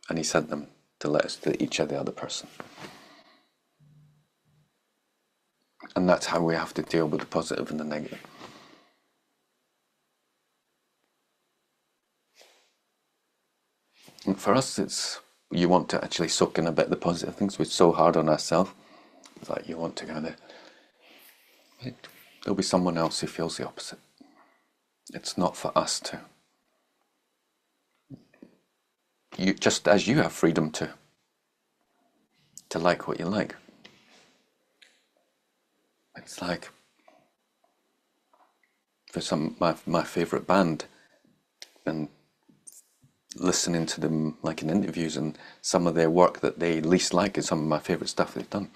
and he sent them to letters to each of the other person. And that's how we have to deal with the positive and the negative. And for us, you want to actually soak in a bit of the positive things. We're so hard on ourselves. It's like you want to there'll be someone else who feels the opposite. It's not for us to. Just as you have freedom to like what you like. It's like, for my favourite band, and listening to them like in interviews, and some of their work that they least like is some of my favourite stuff they've done.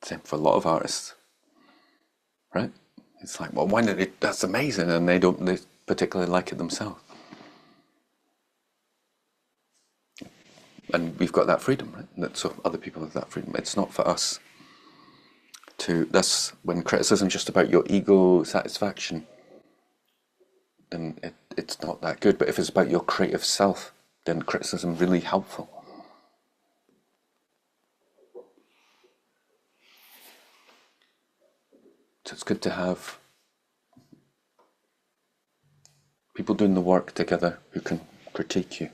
Same for a lot of artists, right? It's like, well, that's amazing, and they particularly like it themselves. And we've got that freedom, right? So other people have that freedom. It's not for us that's when criticism is just about your ego satisfaction, then it's not that good. But if it's about your creative self, then criticism is really helpful. So it's good to have people doing the work together who can critique you,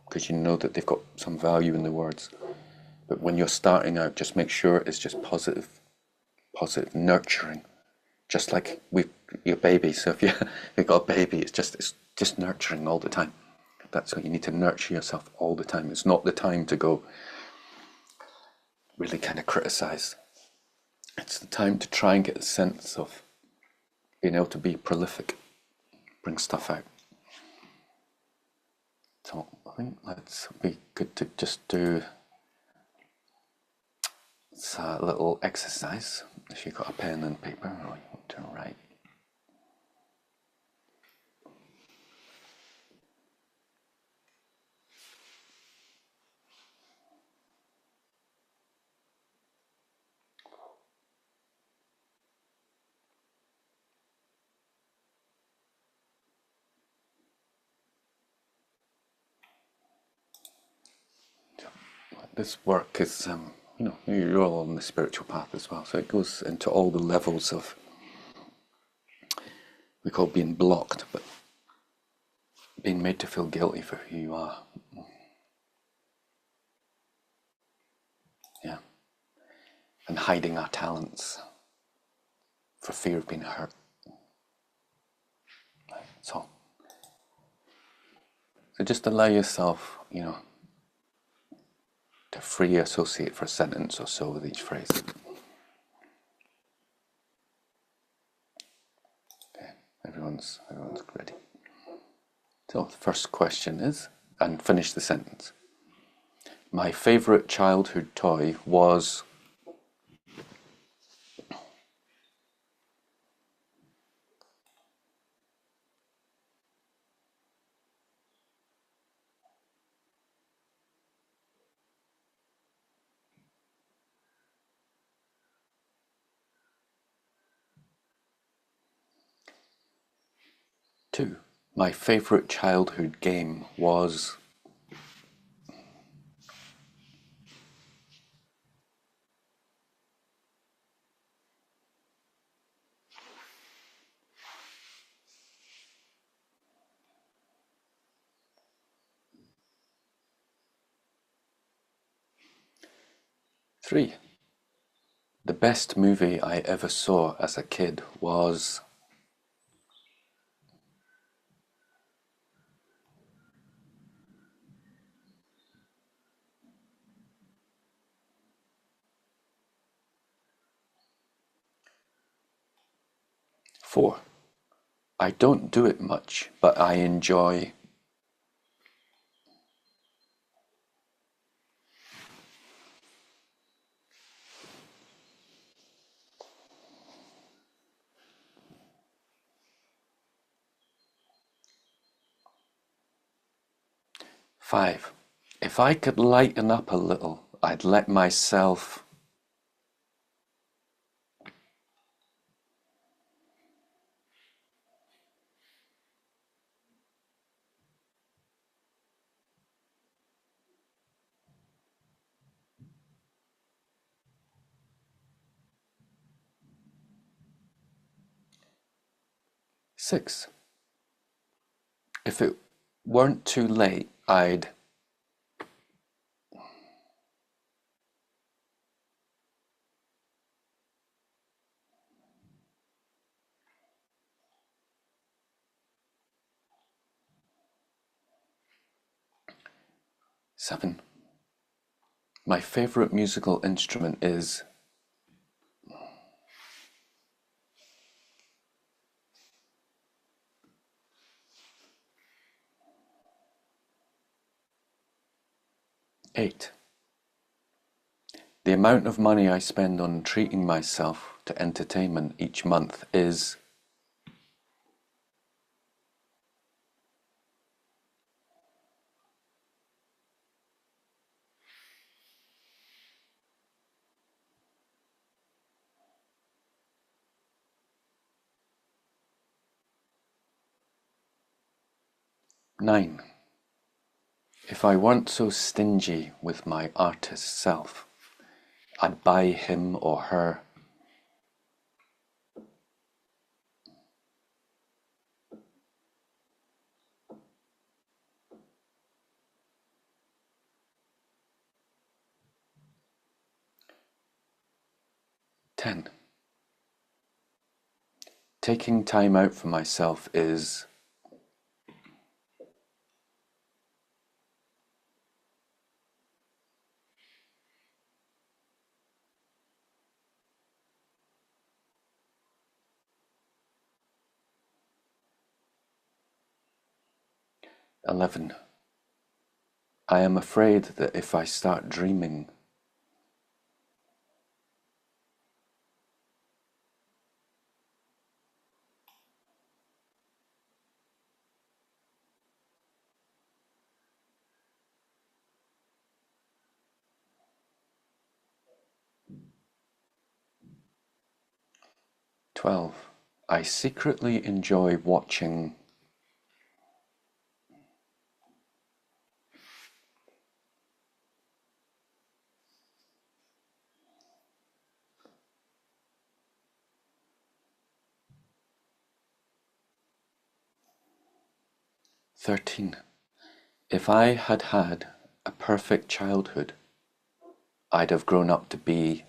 because you know that they've got some value in the words. But when you're starting out, just make sure it's just positive positive, nurturing, just like your baby. So if you've got a baby, it's just nurturing all the time. That's what you need to nurture yourself all the time. It's not the time to go really kind of criticize. It's the time to try and get a sense of being able to be prolific, bring stuff out. So I think let's be good to just do a little exercise. If you've got a pen and paper or you want to write. This work is, you're all on the spiritual path as well, so it goes into all the levels of, we call being blocked, but being made to feel guilty for who you are. Yeah. And hiding our talents for fear of being hurt. So just allow yourself, to free associate for a sentence or so with each phrase. Okay, everyone's ready. So the first question is, and finish the sentence. My favourite childhood toy was... Two, my favourite childhood game was... Three, the best movie I ever saw as a kid was... 4, I don't do it much, but I enjoy... 5, if I could lighten up a little, I'd let myself... 6, if it weren't too late, I'd... 7, my favourite musical instrument is... 8, the amount of money I spend on treating myself to entertainment each month is... 9, if I weren't so stingy with my artist self, I'd buy him or her... 10, taking time out for myself is "11. I am afraid that if I start dreaming, "12. I secretly enjoy watching 13. If I had had a perfect childhood, I'd have grown up to be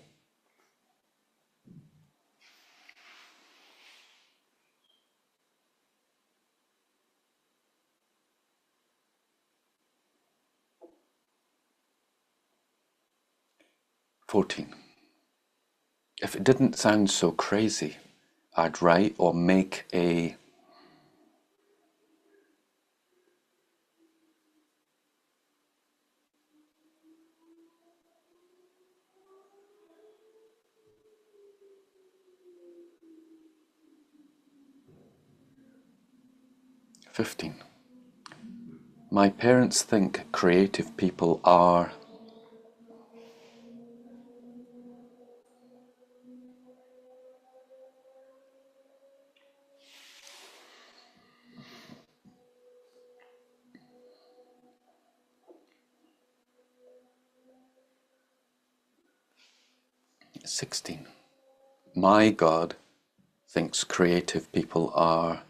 14. If it didn't sound so crazy, I'd write or make a 15. My parents think creative people are 16. My God thinks creative people are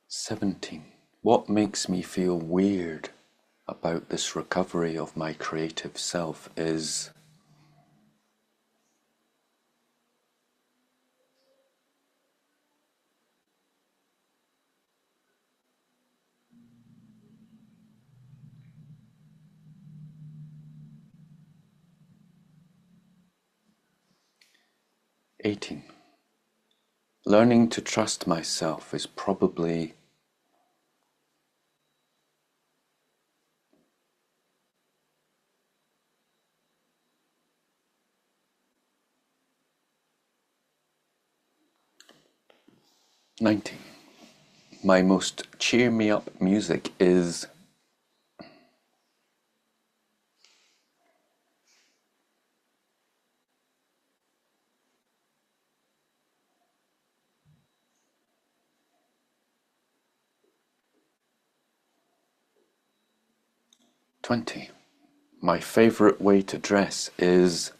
17. What makes me feel weird about this recovery of my creative self is 18. Learning to trust myself is probably 19. My most cheer me up music is 20. My favorite way to dress is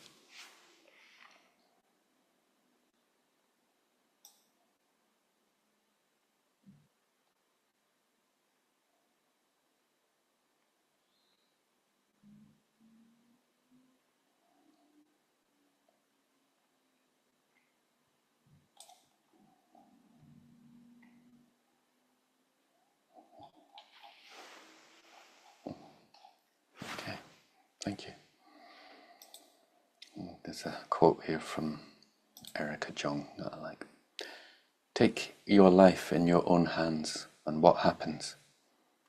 'Okay, thank you. There's a quote here from Erica Jong that I like. Take your life in your own hands, and what happens?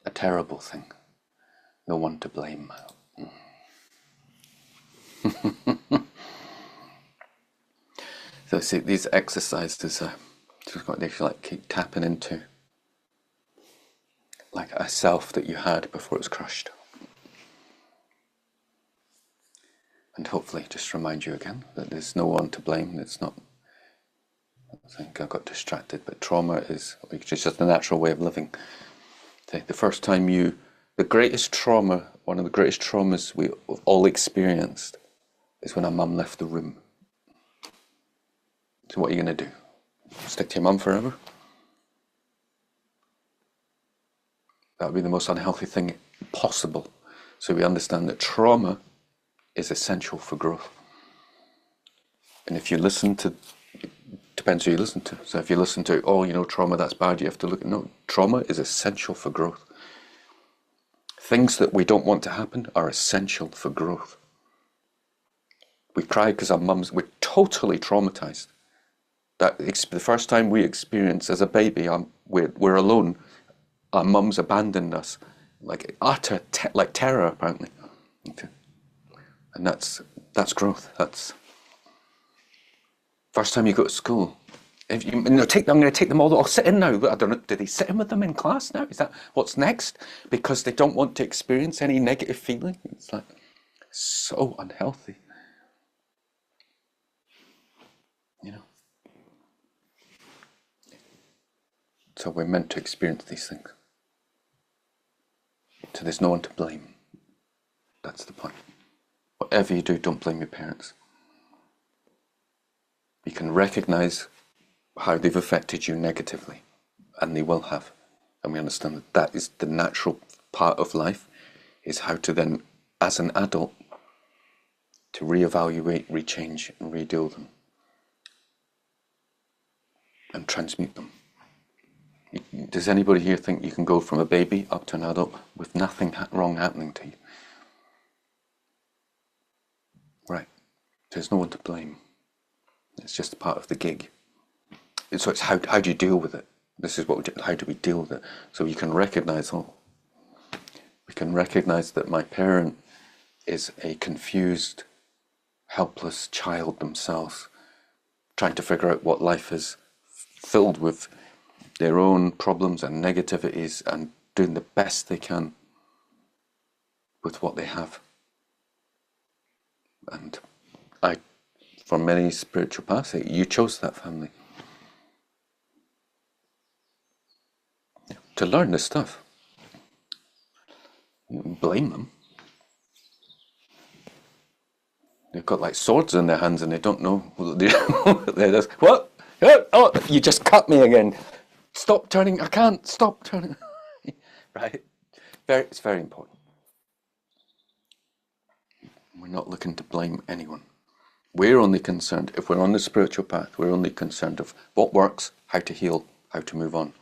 A terrible thing. No one to blame. So see, these exercises are just got to like keep tapping into like a self that you had before it was crushed. And hopefully just remind you again that there's no one to blame. It's not, I think I got distracted, but trauma is just a natural way of living. The first time the greatest trauma, one of the greatest traumas we all experienced is when our mum left the room. So what are you going to do? Stick to your mum forever? That would be the most unhealthy thing possible. So we understand that trauma is essential for growth. And if you listen to, depends who you listen to. So if you listen to, oh, you know, trauma, that's bad, you have to look at, no, trauma is essential for growth. Things that we don't want to happen are essential for growth. We cry because our mums, we're totally traumatized. It's the first time we experience as a baby, we're alone. Our mums abandoned us, like utter like terror, apparently. Okay. And that's growth. That's first time you go to school. If I'm going to take them all. I'll sit in now. I don't know. Do they sit in with them in class now? Is that what's next? Because they don't want to experience any negative feeling. It's like so unhealthy. You know. So we're meant to experience these things. So there's no one to blame. That's the point. Whatever you do, don't blame your parents. You can recognize how they've affected you negatively, and they will have. And we understand that that is the natural part of life, is how to then, as an adult, to reevaluate, rechange, and redeal them. And transmute them. Does anybody here think you can go from a baby up to an adult with nothing wrong happening to you? Right. There's no one to blame. It's just part of the gig. So it's how do you deal with it? This is what we do. How do we deal with it? So you can recognize, we can recognize that my parent is a confused, helpless child themselves, trying to figure out what life is, filled with their own problems and negativities, and doing the best they can with what they have. And for many spiritual paths, you chose that family to learn this stuff. You don't blame them. They've got like swords in their hands and they don't know. What? Oh, you just cut me again. Stop turning. I can't stop turning. Right? It's very important. We're not looking to blame anyone. We're only concerned, if we're on the spiritual path, we're only concerned of what works, how to heal, how to move on.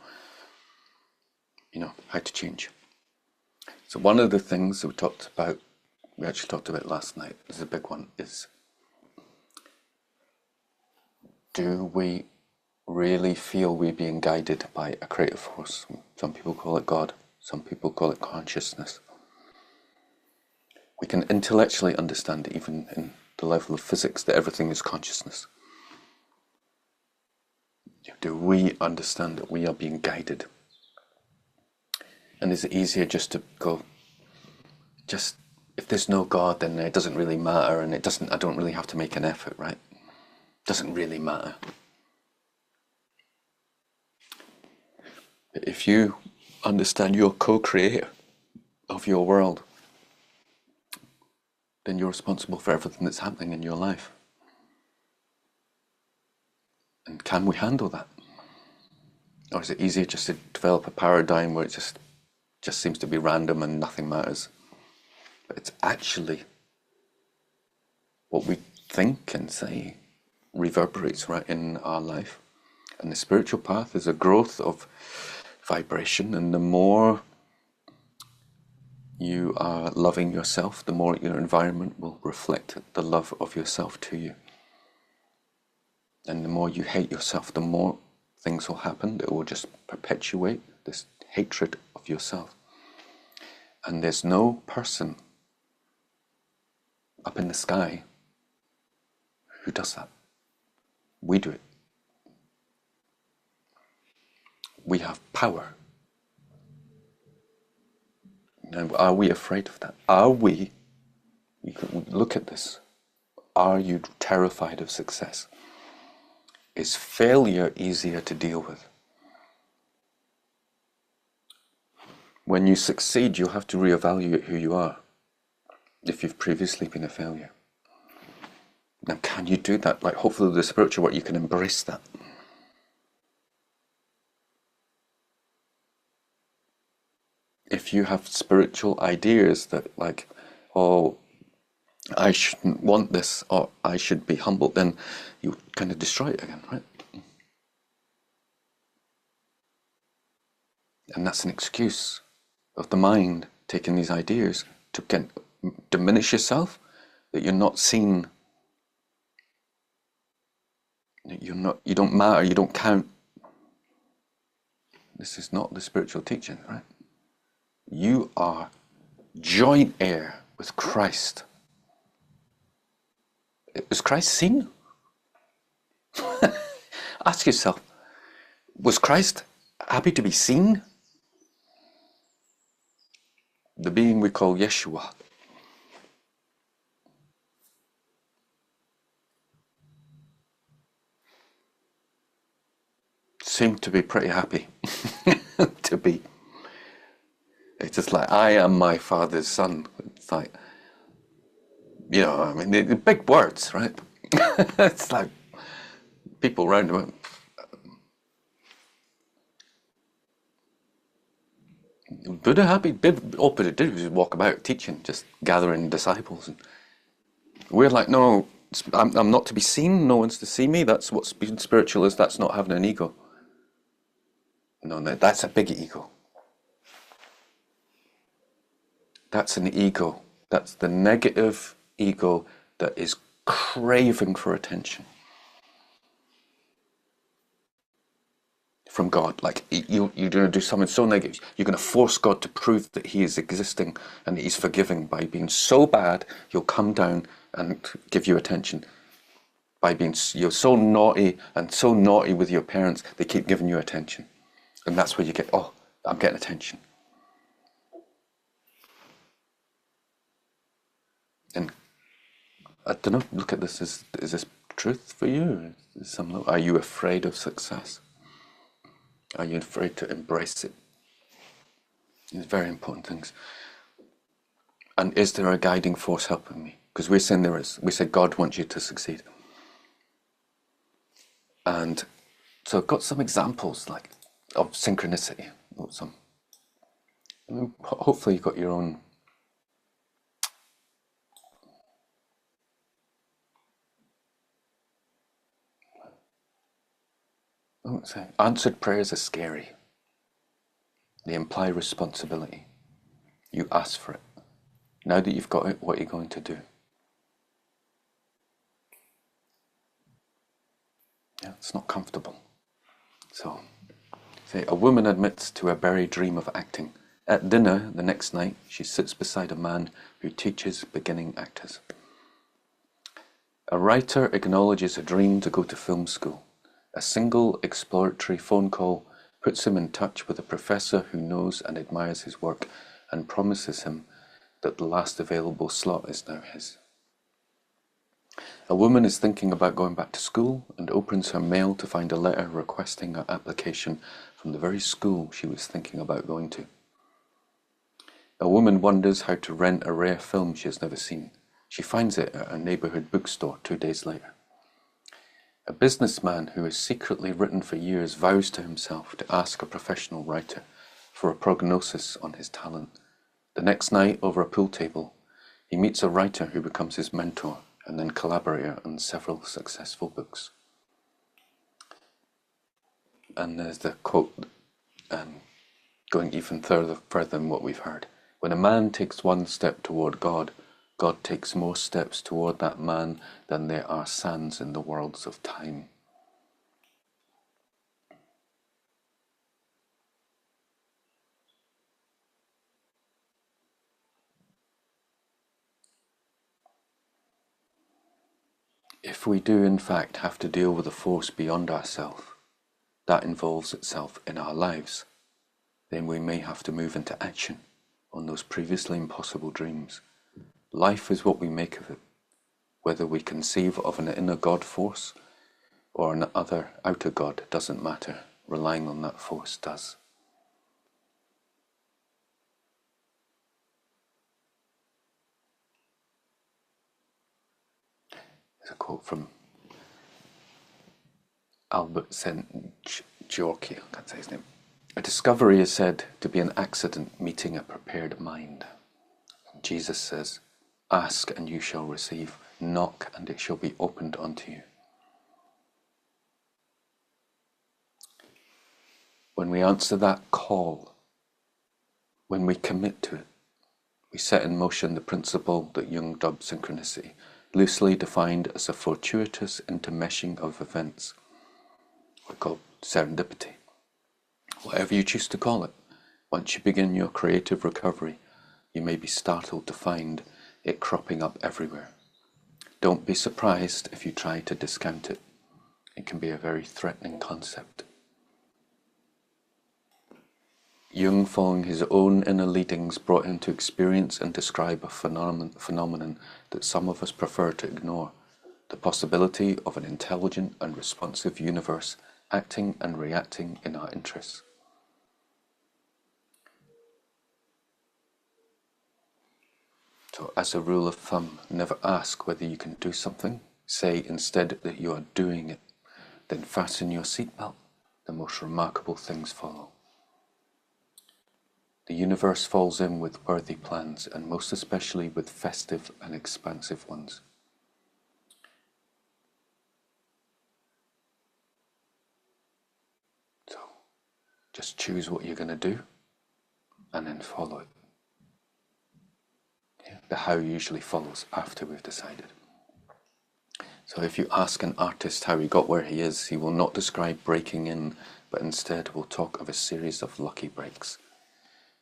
You know, how to change. So one of the things that we actually talked about last night, this is a big one, is do we really feel we're being guided by a creative force? Some people call it God, some people call it consciousness. We can intellectually understand, even in the level of physics, that everything is consciousness. Do we understand that we are being guided? And is it easier just to go, if there's no God, then it doesn't really matter, and I don't really have to make an effort, right? It doesn't really matter. But if you understand you're co-creator of your world, then you're responsible for everything that's happening in your life. And can we handle that? Or is it easier just to develop a paradigm where it just seems to be random and nothing matters? But it's actually what we think and say reverberates right in our life. And the spiritual path is a growth of vibration, and the more you are loving yourself, the more your environment will reflect the love of yourself to you. And the more you hate yourself, the more things will happen that will just perpetuate this hatred of yourself. And there's no person up in the sky who does that. We do it. We have power. Now, are we afraid of that? You can look at this. Are you terrified of success? Is failure easier to deal with? When you succeed, you'll have to reevaluate who you are if you've previously been a failure. Now, can you do that? Like, hopefully the spiritual work, you can embrace that. If you have spiritual ideas that, like, oh, I shouldn't want this, or I should be humble, then you kind of destroy it again, right? And that's an excuse of the mind taking these ideas to diminish yourself, that you're not seen, you don't matter, you don't count. This is not the spiritual teaching, right? You are joint heir with Christ. Is Christ seen? Ask yourself, was Christ happy to be seen? The being we call Yeshua. Seemed to be pretty happy to be. It's just like, I am my Father's son. It's like, you know, I mean, they're big words, right? It's like people around him. Buddha happy? All Buddha did was walk about teaching, just gathering disciples. And we're like, no, I'm not to be seen. No one's to see me. That's what being spiritual is. That's not having an ego. No, that's a big ego. That's an ego. That's the negative ego that is craving for attention from God. Like, you're going to do something so negative. You're going to force God to prove that he is existing and that he's forgiving by being so bad, he'll come down and give you attention. By being, you're so naughty and so naughty with your parents, they keep giving you attention. And that's where you get, oh, I'm getting attention. And I don't know, look at this, is this truth for you? Are you afraid of success? Are you afraid to embrace it? These very important things. And is there a guiding force helping me? Because we're saying there is. We say God wants you to succeed. And so I've got some examples like of synchronicity. Hopefully you've got your own. I won't say answered prayers are scary. They imply responsibility. You ask for it. Now that you've got it, what are you going to do? Yeah, it's not comfortable. So, say a woman admits to a buried dream of acting. At dinner the next night, she sits beside a man who teaches beginning actors. A writer acknowledges a dream to go to film school. A single exploratory phone call puts him in touch with a professor who knows and admires his work and promises him that the last available slot is now his. A woman is thinking about going back to school and opens her mail to find a letter requesting her application from the very school she was thinking about going to. A woman wonders how to rent a rare film she has never seen. She finds it at a neighborhood bookstore 2 days later. A businessman who has secretly written for years vows to himself to ask a professional writer for a prognosis on his talent. The next night, over a pool table, he meets a writer who becomes his mentor and then collaborator on several successful books. And there's the quote, going even further than what we've heard. When a man takes one step toward God, God takes more steps toward that man than there are sands in the worlds of time. If we do in fact have to deal with a force beyond ourselves that involves itself in our lives, then we may have to move into action on those previously impossible dreams. Life is what we make of it, whether we conceive of an inner God force or an other outer God doesn't matter. Relying on that force does. There's a quote from Albert Giorgi, I can't say his name. A discovery is said to be an accident meeting a prepared mind. Jesus says, ask and you shall receive, knock and it shall be opened unto you. When we answer that call, when we commit to it, we set in motion the principle that Jung dubbed synchronicity, loosely defined as a fortuitous intermeshing of events, we call serendipity. Whatever you choose to call it, once you begin your creative recovery, you may be startled to find it cropping up everywhere. Don't be surprised if you try to discount it. It can be a very threatening concept. Jung, following his own inner leadings, brought him to experience and describe a phenomenon that some of us prefer to ignore, the possibility of an intelligent and responsive universe acting and reacting in our interests. So, as a rule of thumb, never ask whether you can do something. Say instead that you are doing it. Then fasten your seatbelt. The most remarkable things follow. The universe falls in with worthy plans, and most especially with festive and expansive ones. So, just choose what you're going to do, and then follow it. Yeah, the how usually follows after we've decided. So if you ask an artist how he got where he is, he will not describe breaking in, but instead will talk of a series of lucky breaks.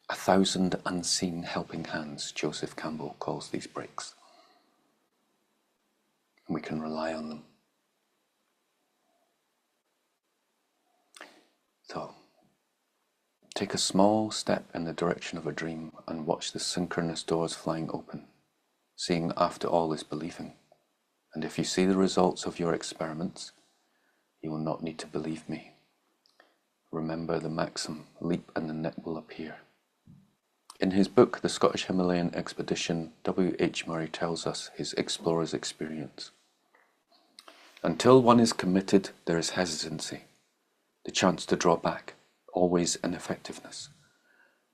1,000 unseen helping hands, Joseph Campbell calls these breaks. And we can rely on them. So, take a small step in the direction of a dream and watch the synchronous doors flying open. Seeing after all is believing. And if you see the results of your experiments, you will not need to believe me. Remember the maxim, leap and the net will appear. In his book, The Scottish Himalayan Expedition, W.H. Murray tells us his explorer's experience. Until one is committed, there is hesitancy, the chance to draw back, always ineffectiveness.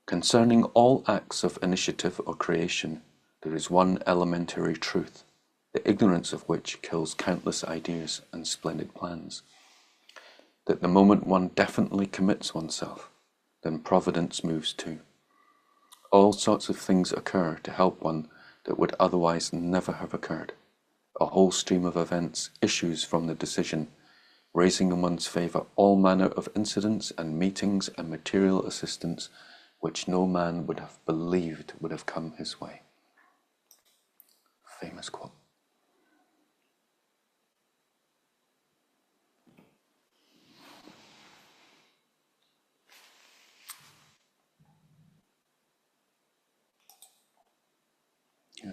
Concerning all acts of initiative or creation, there is one elementary truth, the ignorance of which kills countless ideas and splendid plans. That the moment one definitely commits oneself, then providence moves too. All sorts of things occur to help one that would otherwise never have occurred. A whole stream of events issues from the decision, raising in one's favour all manner of incidents and meetings and material assistance which no man would have believed would have come his way. Famous quote. Yeah.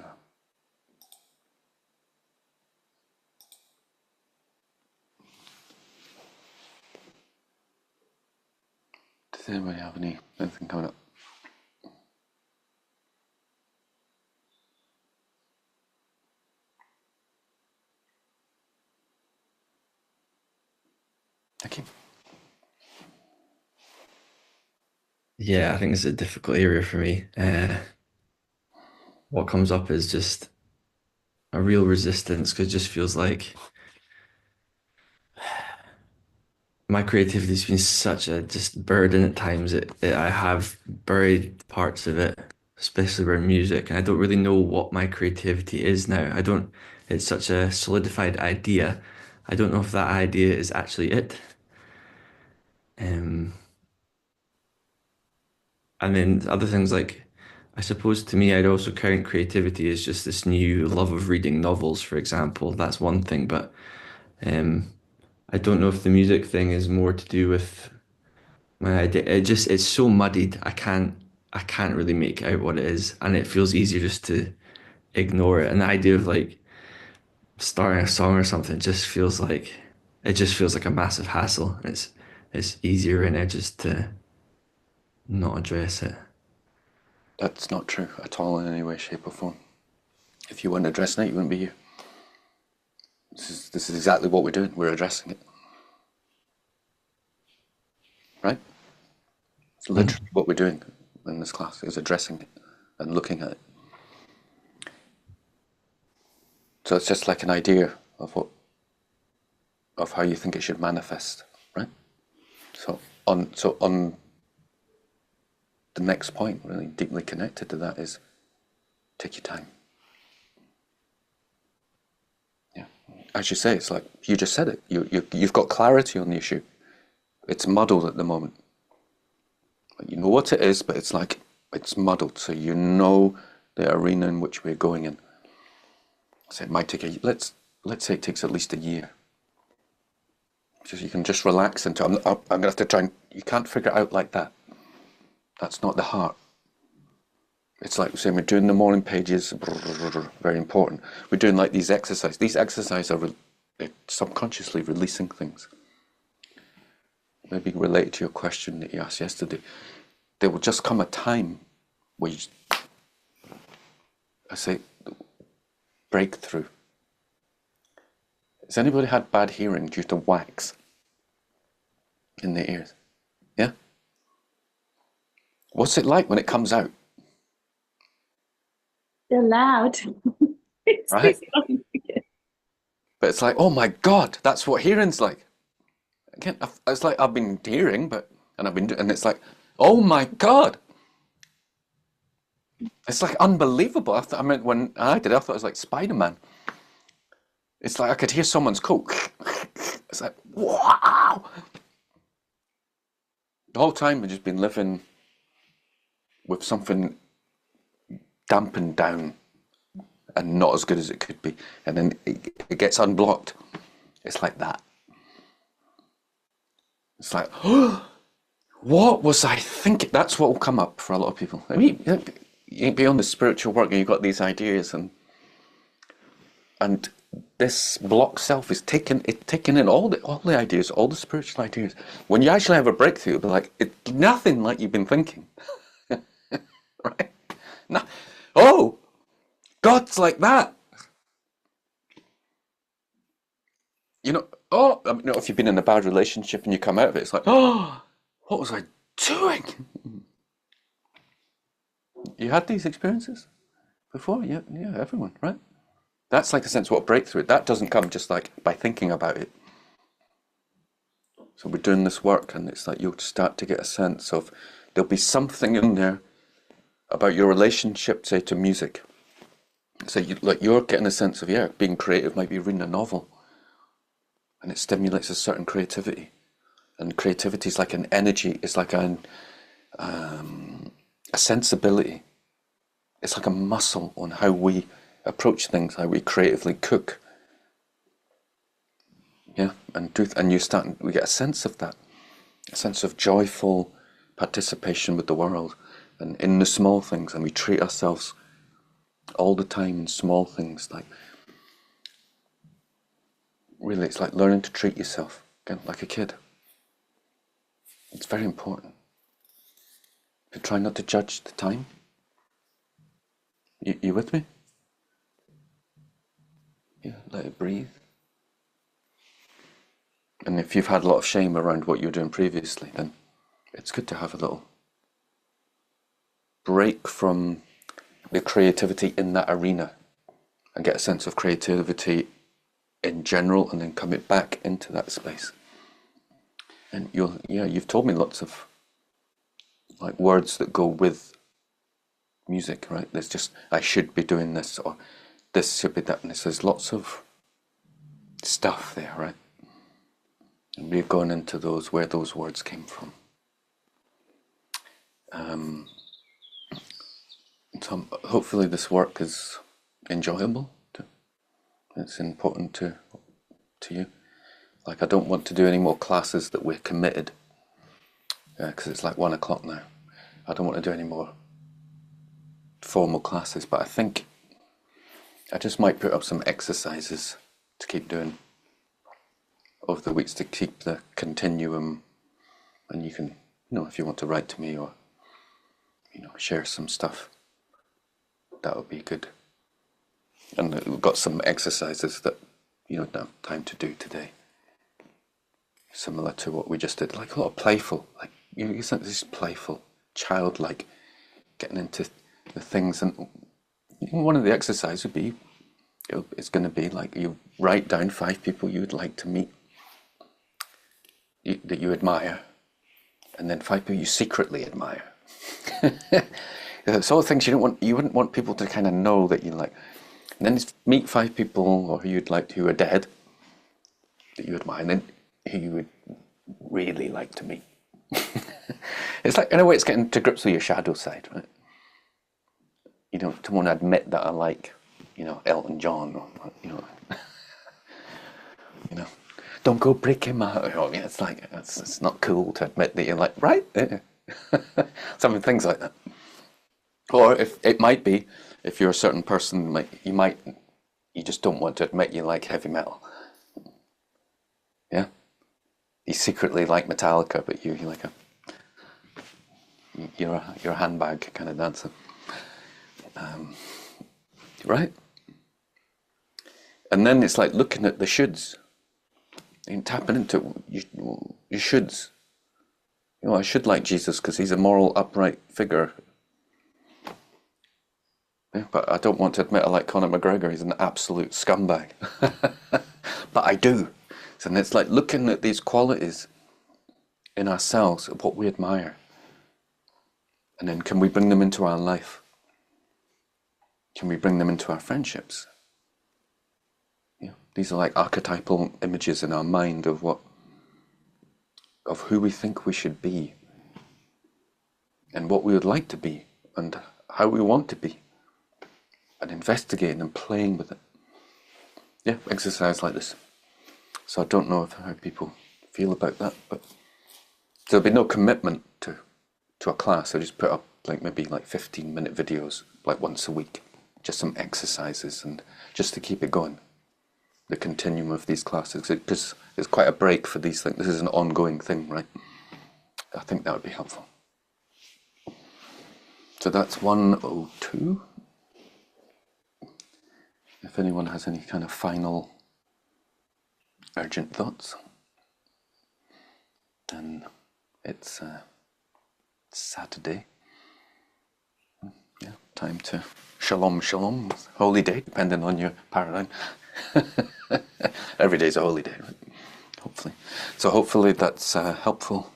Does anybody have anything coming up? Thank you. Yeah, I think it's a difficult area for me. What comes up is just a real resistance because it just feels like my creativity's been such a just burden at times. I have buried parts of it, especially around music, and I don't really know what my creativity is now. I don't, it's such a solidified idea. I don't know if that idea is actually it. Um, and then other things like, I suppose to me, I'd also count creativity as just this new love of reading novels, for example. That's one thing, but um, I don't know if the music thing is more to do with my idea. It's so muddied. I can't really make out what it is, and it feels easier just to ignore it. And the idea of like starting a song or something just feels like a massive hassle. It's easier and it just to not address it. That's not true at all in any way, shape or form. If you weren't addressing it, you wouldn't be you. This is exactly what we're doing. We're addressing it. Right? It's literally what we're doing in this class, is addressing it and looking at it. So it's just like an idea of how you think it should manifest, right? So on the next point, really deeply connected to that, is take your time. Yeah, as you say, it's like you just said it. You've got clarity on the issue. It's muddled at the moment. You know what it is, but it's like it's muddled. So you know the arena in which we're going in. So it might take let's say it takes at least a year. So you can just relax into. I'm going to have to try and. You can't figure it out like that. That's not the heart. It's like saying we're doing the morning pages. Very important. We're doing like these exercises. These exercises are subconsciously releasing things. Maybe related to your question that you asked yesterday. There will just come a time where you, I say, breakthrough. Has anybody had bad hearing due to wax in their ears? Yeah? What's it like when it comes out? They're loud. It's Right? so But it's like, oh my God, that's what hearing's like. Again, it's like I've been hearing, and it's like, oh my God. It's like unbelievable. I mean, when I did it, I thought it was like Spider-Man. It's like I could hear someone's coat. It's like, wow. The whole time we've just been living with something dampened down and not as good as it could be. And then it gets unblocked. It's like that. It's like, oh, what was I thinking? That's what will come up for a lot of people. I mean, beyond the spiritual work, you've got these ideas, and this block self is taking in all the ideas, all the spiritual ideas. When you actually have a breakthrough, it'll be like, it's nothing like you've been thinking. Right? No. Oh, God's like that. If you've been in a bad relationship and you come out of it, it's like, oh, what was I doing? You had these experiences before? Yeah, everyone, right? That's like a sense of what breakthrough. That doesn't come just like by thinking about it. So we're doing this work, and it's like you'll start to get a sense of there'll be something in there about your relationship, say, to music. So you're getting a sense of, being creative might be reading a novel, and it stimulates a certain creativity. And creativity is like an energy. It's like a sensibility. It's like a muscle on how we approach things, how we creatively cook. Yeah, and we get a sense of that, a sense of joyful participation with the world and in the small things, and we treat ourselves all the time in small things. Like, really, it's like learning to treat yourself again like a kid. It's very important. To try not to judge the time. You with me? Yeah, let it breathe. And if you've had a lot of shame around what you were doing previously, then it's good to have a little break from the creativity in that arena and get a sense of creativity in general, and then come it back into that space. And you've told me lots of like words that go with music, right? There's just, I should be doing this, or this should be that, and there's lots of stuff there, right? And we've gone into where those words came from. So hopefully this work is enjoyable. It's important to you. Like, I don't want to do any more classes that we're committed, because it's like 1 o'clock now. I don't want to do any more formal classes, but I think I just might put up some exercises to keep doing over the weeks to keep the continuum. And you can, if you want to write to me or, share some stuff, that would be good. And we've got some exercises that you don't have time to do today. Similar to what we just did, like a lot of playful, like this playful, childlike, getting into the things. And one of the exercises would be, it's going to be like you write down 5 people you would like to meet, that you admire, and then 5 people you secretly admire. It's all things you wouldn't want people to kind of know that you like. And then meet 5 people or who you'd like who are dead that you admire, and then who you would really like to meet. It's like, in a way, it's getting to grips with your shadow side, right? You don't want to admit that I like, Elton John, or don't go breaking my heart. It's like it's not cool to admit that you're like right there. Some things like that. Or if it might be, if you're a certain person, like you just don't want to admit you like heavy metal. Yeah, you secretly like Metallica, but you're like you're a handbag kind of dancer, right? And then it's like looking at the shoulds and tapping into your shoulds. I should like Jesus because he's a moral, upright figure. Yeah, but I don't want to admit I like Conor McGregor. He's an absolute scumbag. But I do. And it's like looking at these qualities in ourselves, of what we admire. And then can we bring them into our life? Can we bring them into our friendships? These are like archetypal images in our mind of who we think we should be, and what we would like to be, and how we want to be, and investigating and playing with it. Yeah, exercise like this. So I don't know how people feel about that, but there'll be no commitment to a class. I just put up maybe 15-minute videos once a week, just some exercises, and just to keep it going. The continuum of these classes, because it's quite a break for these things. This is an ongoing thing, right? I think that would be helpful. So that's 102. If anyone has any kind of final urgent thoughts, then it's Saturday. Yeah, time to shalom, holy day, depending on your paradigm. Every day's a holy day, right? Hopefully. So hopefully that's helpful.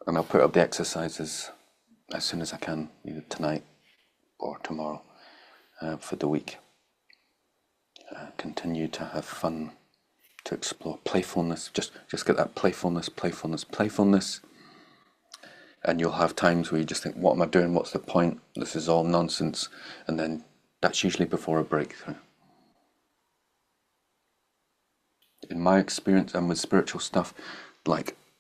And I'll put up the exercises as soon as I can, either tonight or tomorrow, for the week. Continue to have fun, to explore playfulness. Just get that playfulness. And you'll have times where you just think, what am I doing? What's the point? This is all nonsense. And then that's usually before a breakthrough. In my experience and with spiritual stuff,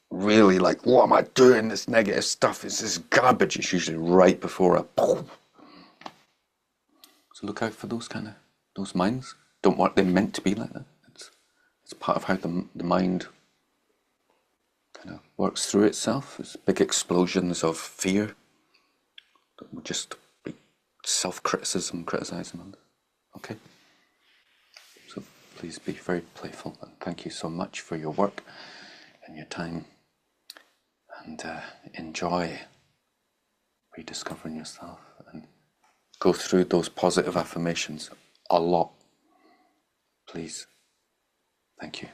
really what am I doing? This negative stuff is this garbage. It's usually right before a boom. So look out for those minds. Don't want them meant to be like that. It's part of how the mind kind of works through itself. It's big explosions of fear that will just be self-criticism, criticizing others. Okay? So please be very playful, and thank you so much for your work and your time, and enjoy rediscovering yourself, and go through those positive affirmations a lot. Please. Thank you.